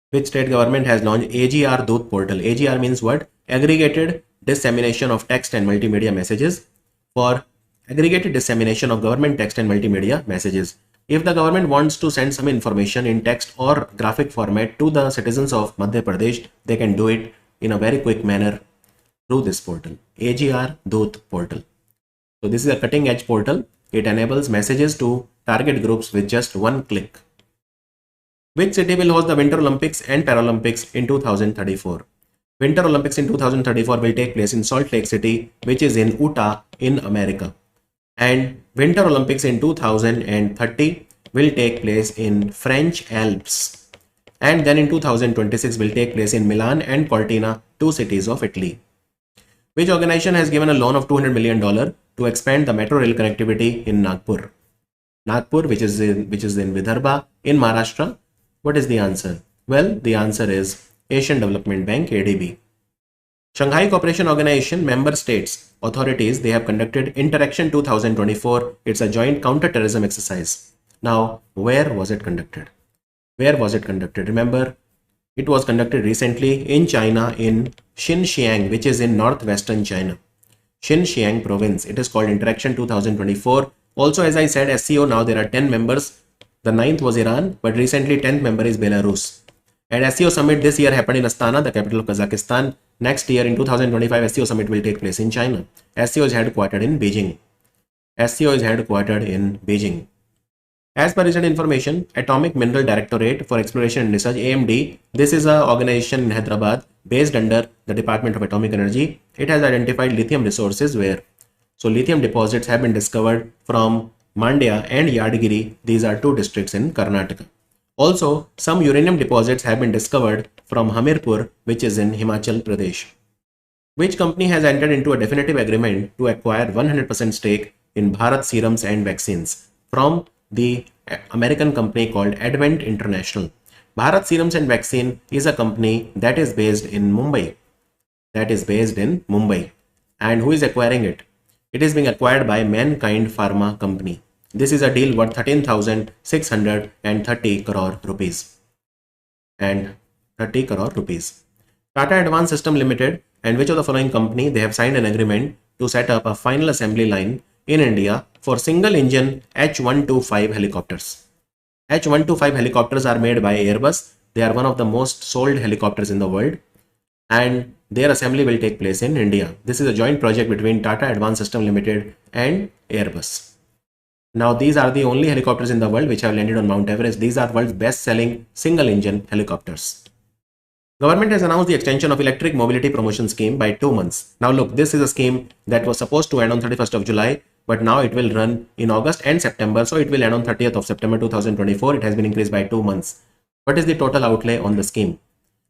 Which state government has launched AGR Doot portal? AGR means what? Aggregated dissemination of text and multimedia messages. For aggregated dissemination of government text and multimedia messages. If the government wants to send some information in text or graphic format to the citizens of Madhya Pradesh, they can do it in a very quick manner through this portal, AGR Doot portal. So this is a cutting edge portal. It enables messages to target groups with just one click. Which city will host the Winter Olympics and Paralympics in 2034? Winter Olympics in 2034 will take place in Salt Lake City, which is in Utah in America. And Winter Olympics in 2030 will take place in French Alps. And then in 2026 will take place in Milan and Cortina, two cities of Italy. Which organization has given a loan of $200 million to expand the metro rail connectivity in Nagpur? Nagpur, which is in Vidarbha in Maharashtra. What is the answer? Well, the answer is Asian Development Bank, ADB. Shanghai Cooperation Organization member states, authorities, they have conducted Interaction 2024. It's a joint counter-terrorism exercise. Now, where was it conducted? Where was it conducted? Remember, it was conducted recently in China in Xinjiang, which is in northwestern China. Xinjiang province. It is called Interaction 2024. Also, as I said, SCO, now there are 10 members. The 9th was Iran, but recently 10th member is Belarus. And SCO summit this year happened in Astana, the capital of Kazakhstan. Next year in 2025, SCO summit will take place in China. SCO is headquartered in Beijing. SCO is headquartered in Beijing. As per recent information, Atomic Mineral Directorate for Exploration and Research, AMD, this is an organization in Hyderabad based under the Department of Atomic Energy. It has identified lithium resources where? So lithium deposits have been discovered from Mandya and Yadgiri. These are two districts in Karnataka. Also, some uranium deposits have been discovered from Hamirpur, which is in Himachal Pradesh. Which company has entered into a definitive agreement to acquire 100% stake in Bharat Serums and Vaccines from the American company called Advent International? Bharat Serums and Vaccine is a company that is based in Mumbai. And who is acquiring it? It is being acquired by Mankind Pharma Company. This is a deal worth 13,630 crore rupees. And 30 crore rupees. Tata Advanced System Limited and which of the following company, they have signed an agreement to set up a final assembly line in India for single engine H125 helicopters. H125 helicopters are made by Airbus. They are one of the most sold helicopters in the world. And their assembly will take place in India. This is a joint project between Tata Advanced System Limited and Airbus. Now, these are the only helicopters in the world which have landed on Mount Everest. These are world's best-selling single-engine helicopters. Government has announced the extension of Electric Mobility Promotion Scheme by 2 months. Now, look, this is a scheme that was supposed to end on 31st of July, but now it will run in August and September. So, it will end on 30th of September 2024. It has been increased by 2 months. What is the total outlay on the scheme?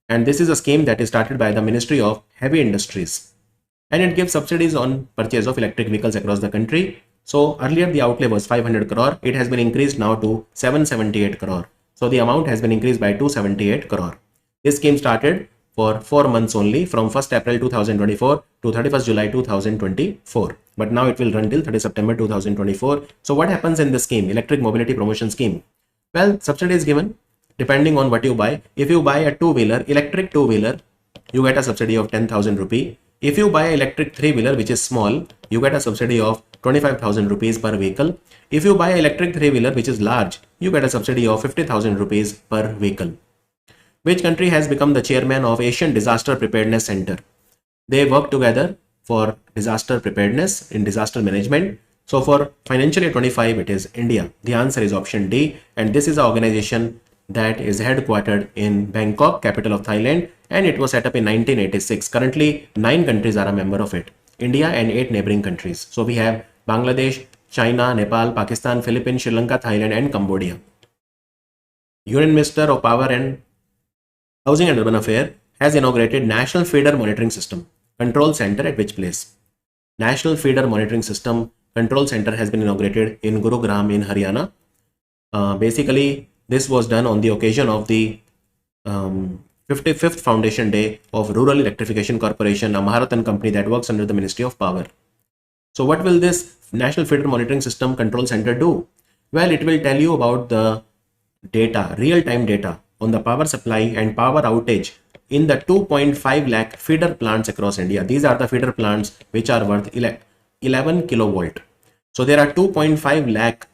And this is a scheme that is started by the Ministry of Heavy Industries. And it gives subsidies on purchase of electric vehicles across the country. So earlier the outlay was 500 crore. It has been increased now to 778 crore. So the amount has been increased by 278 crore. This scheme started for 4 months only from 1st April 2024 to 31st July 2024. But now it will run till 30 September 2024. So what happens in this scheme, Electric Mobility Promotion Scheme? Well, subsidy is given depending on what you buy. If you buy a two-wheeler, electric two-wheeler, you get a subsidy of 10,000 rupee. If you buy electric three-wheeler, which is small, you get a subsidy of 25,000 rupees per vehicle. If you buy electric three-wheeler, which is large, you get a subsidy of 50,000 rupees per vehicle. Which country has become the chairman of Asian Disaster Preparedness Center? They work together for disaster preparedness in disaster management. So for financial year 25, it is India. The answer is option D. And this is an organization that is headquartered in Bangkok, capital of Thailand, and it was set up in 1986. Currently, 9 countries are a member of it. India and 8 neighboring countries. So we have Bangladesh, China, Nepal, Pakistan, Philippines, Sri Lanka, Thailand, and Cambodia. Union Minister of Power and Housing and Urban Affairs has inaugurated National Feeder Monitoring System Control Center at which place? National Feeder Monitoring System Control Center has been inaugurated in Gurugram in Haryana. Basically, this was done on the occasion of the 55th Foundation Day of Rural Electrification Corporation, a Maharatan company that works under the Ministry of Power. So what will this National Feeder Monitoring System Control Center do? Well, it will tell you about the data, real-time data on the power supply and power outage in the 2.5 lakh feeder plants across India. These are the feeder plants which are worth 11 kilovolt. So there are 2.5 lakh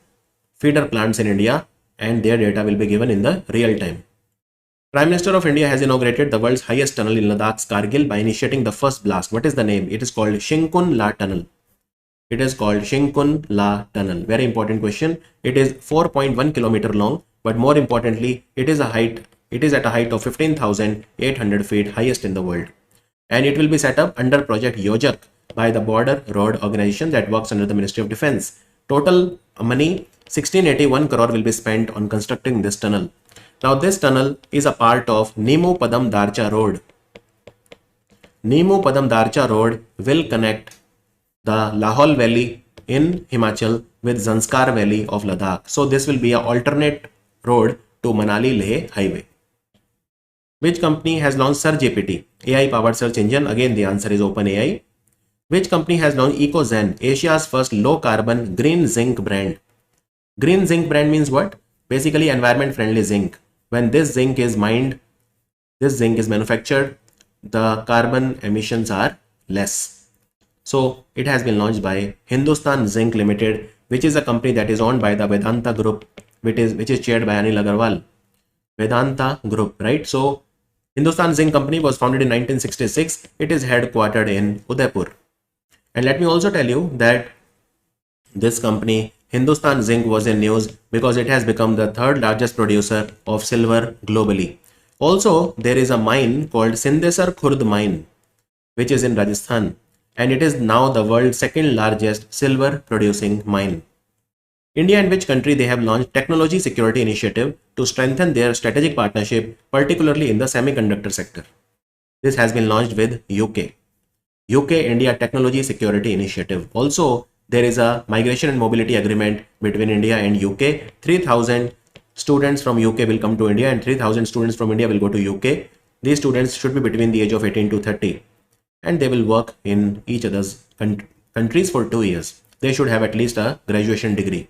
feeder plants in India and their data will be given in the real time. Prime Minister of India has inaugurated the world's highest tunnel in Ladakh's Kargil by initiating the first blast. What is the name? It is called Shingkun La Tunnel. It is called Shingkun La Tunnel. Very important question. It is 4.1 kilometer long, but more importantly, it is at a height of 15,800 feet, highest in the world. And it will be set up under Project Yojak by the Border Road Organization that works under the Ministry of Defense. Total money 1681 crore will be spent on constructing this tunnel. Now this tunnel is a part of Nimu Padam Darcha Road. Nimu Padam Darcha Road will connect the Lahaul Valley in Himachal with Zanskar Valley of Ladakh. So this will be an alternate road to Manali-Leh highway. Which company has launched SirGPT, AI powered search engine? Again, the answer is OpenAI. Which company has launched EcoZen, Asia's first low carbon green zinc brand? Green zinc brand means what? Basically environment friendly zinc. When this zinc is mined, this zinc is manufactured, the carbon emissions are less. So it has been launched by Hindustan Zinc Limited, which is a company that is owned by the Vedanta Group, which is chaired by Anil Agarwal. Vedanta Group, right? So Hindustan Zinc Company was founded in 1966. It is headquartered in Udaipur. And let me also tell you that this company, Hindustan Zinc, was in news because it has become the third largest producer of silver globally. Also, there is a mine called Sindesar Khurd mine, which is in Rajasthan, and it is now the world's second largest silver producing mine. India and which country they have launched Technology Security Initiative to strengthen their strategic partnership, particularly in the semiconductor sector. This has been launched with UK. UK-India Technology Security Initiative. Also, there is a migration and mobility agreement between India and UK. 3,000 students from UK will come to India and 3,000 students from India will go to UK. These students should be between the age of 18 to 30 and they will work in each other's countries for 2 years. They should have at least a graduation degree.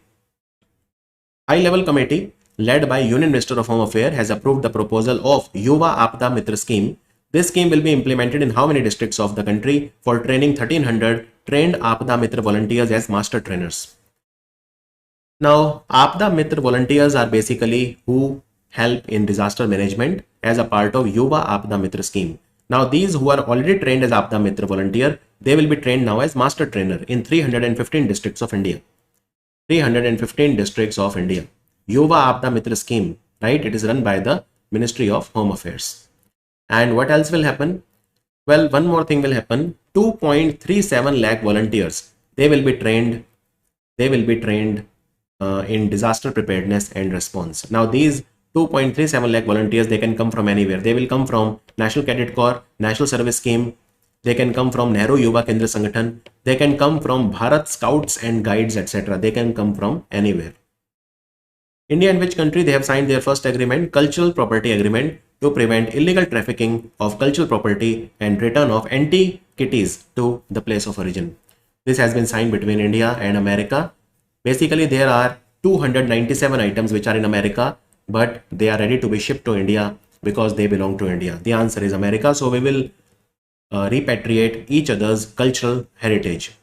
High-level committee led by Union Minister of Home Affairs has approved the proposal of Yuva Aapda Mitra scheme. This scheme will be implemented in how many districts of the country for training 1,300 trained Aapda Mitra volunteers as master trainers. Now, Aapda Mitra volunteers are basically who help in disaster management as a part of Yuva Aapda Mitra scheme. Now, these who are already trained as Aapda Mitra volunteer, they will be trained now as master trainer in 315 districts of India. 315 districts of India. Yuva Aapda Mitra scheme, right? It is run by the Ministry of Home Affairs. And what else will happen? Well, one more thing will happen. 2.37 lakh volunteers. They will be trained. In disaster preparedness and response. Now, these 2.37 lakh volunteers, they can come from anywhere. They will come from National Cadet Corps, National Service Scheme. They can come from Nehru Yuva Kendra Sangathan. They can come from Bharat Scouts and Guides, etc. They can come from anywhere. India and which country they have signed their first agreement, Cultural Property Agreement, to prevent illegal trafficking of cultural property and return of antiquities to the place of origin. This has been signed between India and America. Basically, there are 297 items which are in America, but they are ready to be shipped to India because they belong to India. The answer is America. So we will repatriate each other's cultural heritage.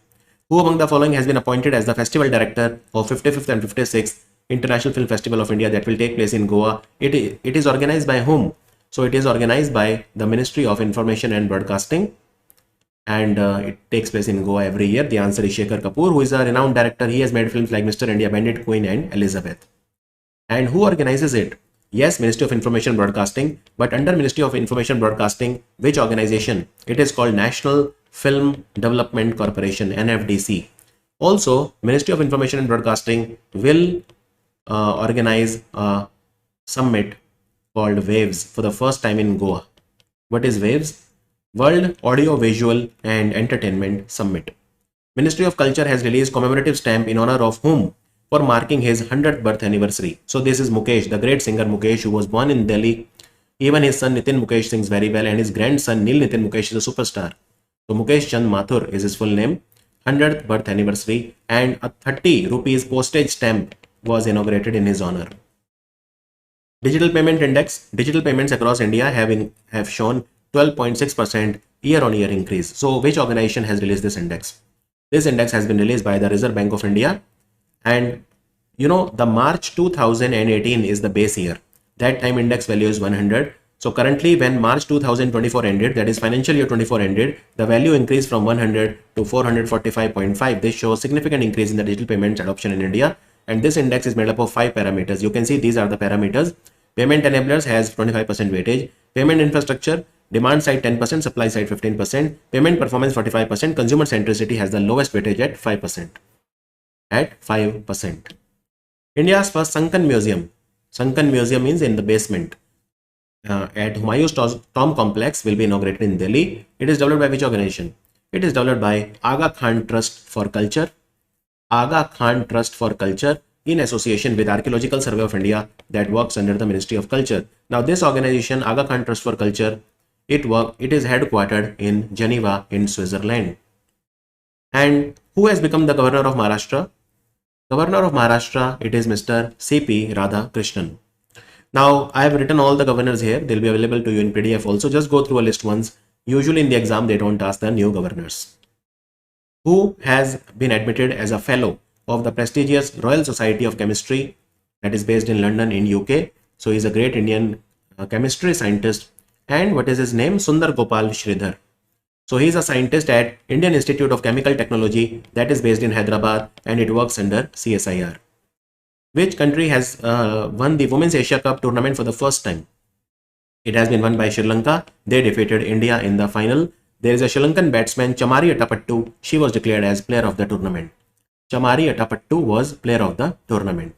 Who among the following has been appointed as the festival director of 55th and 56th International Film Festival of India that will take place in Goa? It is organized by whom? So it is organized by the Ministry of Information and Broadcasting. and it takes place in Goa every year. The answer is Shekhar Kapoor, who is a renowned director. He has made films like Mr. India, Bandit, Queen, and Elizabeth. And who organizes it? Yes, Ministry of Information Broadcasting, but under Ministry of Information Broadcasting, which organization? It is called National Film Development Corporation, NFDC. Also, Ministry of Information and Broadcasting will organize a summit called WAVES for the first time in Goa. What is WAVES? World Audio Visual and Entertainment Summit. Ministry of Culture has released commemorative stamp in honor of whom? For marking his 100th birth anniversary. So this is Mukesh, the great singer Mukesh, who was born in Delhi. Even his son Nitin Mukesh sings very well, and his grandson Neil Nitin Mukesh is a superstar. So Mukesh Chand Mathur is his full name. 100th birth anniversary, and a 30 rupees postage stamp was inaugurated in his honor. Digital payment index. Digital payments across India have shown 12.6% year-on-year increase. So which organization has released this index? This index has been released by the Reserve Bank of India, and you know, the March 2018 is the base year. That time index value is 100. So currently, when March 2024 ended, that is financial year 24 ended, the value increased from 100 to 445.5. This shows significant increase in the digital payments adoption in India. And this index is made up of 5 parameters. You can see these are the parameters. Payment enablers has 25% weightage. Payment infrastructure, demand side 10%, supply side 15%. Payment performance 45%. Consumer centricity has the lowest weightage at 5%. At 5%. India's first sunken museum. Sunken museum means in the basement. At Humayun's Tomb Complex will be inaugurated in Delhi. It is developed by which organization? It is developed by Aga Khan Trust for Culture. Aga Khan Trust for Culture in association with Archaeological Survey of India that works under the Ministry of Culture. Now this organization, Aga Khan Trust for Culture, it is headquartered in Geneva in Switzerland. And who has become the governor of Maharashtra? Governor of Maharashtra, it is Mr. C.P. Radhakrishnan. Now, I have written all the governors here. They'll be available to you in PDF also. Just go through a list once. Usually in the exam, they don't ask the new governors. Who has been admitted as a fellow of the prestigious Royal Society of Chemistry that is based in London in UK. So he's a great Indian chemistry scientist. And what is his name? Sundar Gopal Sridhar. So he is a scientist at Indian Institute of Chemical Technology that is based in Hyderabad, and it works under CSIR. Which country has won the Women's Asia Cup tournament for the first time? It has been won by Sri Lanka. They defeated India in the final. There is a Sri Lankan batsman, Chamari Atapattu. She was declared as player of the tournament. Chamari Atapattu was player of the tournament.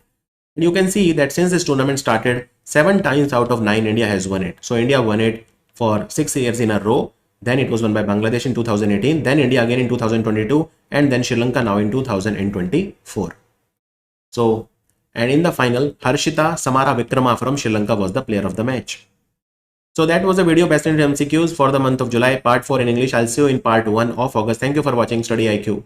And you can see that since this tournament started, 7 times out of 9 India has won it. So India won it for 6 years in a row. Then it was won by Bangladesh in 2018. Then India again in 2022. And then Sri Lanka now in 2024. So, and in the final, Harshita Samara Vikrama from Sri Lanka was the player of the match. So that was a video based on MCQs for the month of July, part 4 in English. I'll see you in part 1 of August. Thank you for watching Study IQ.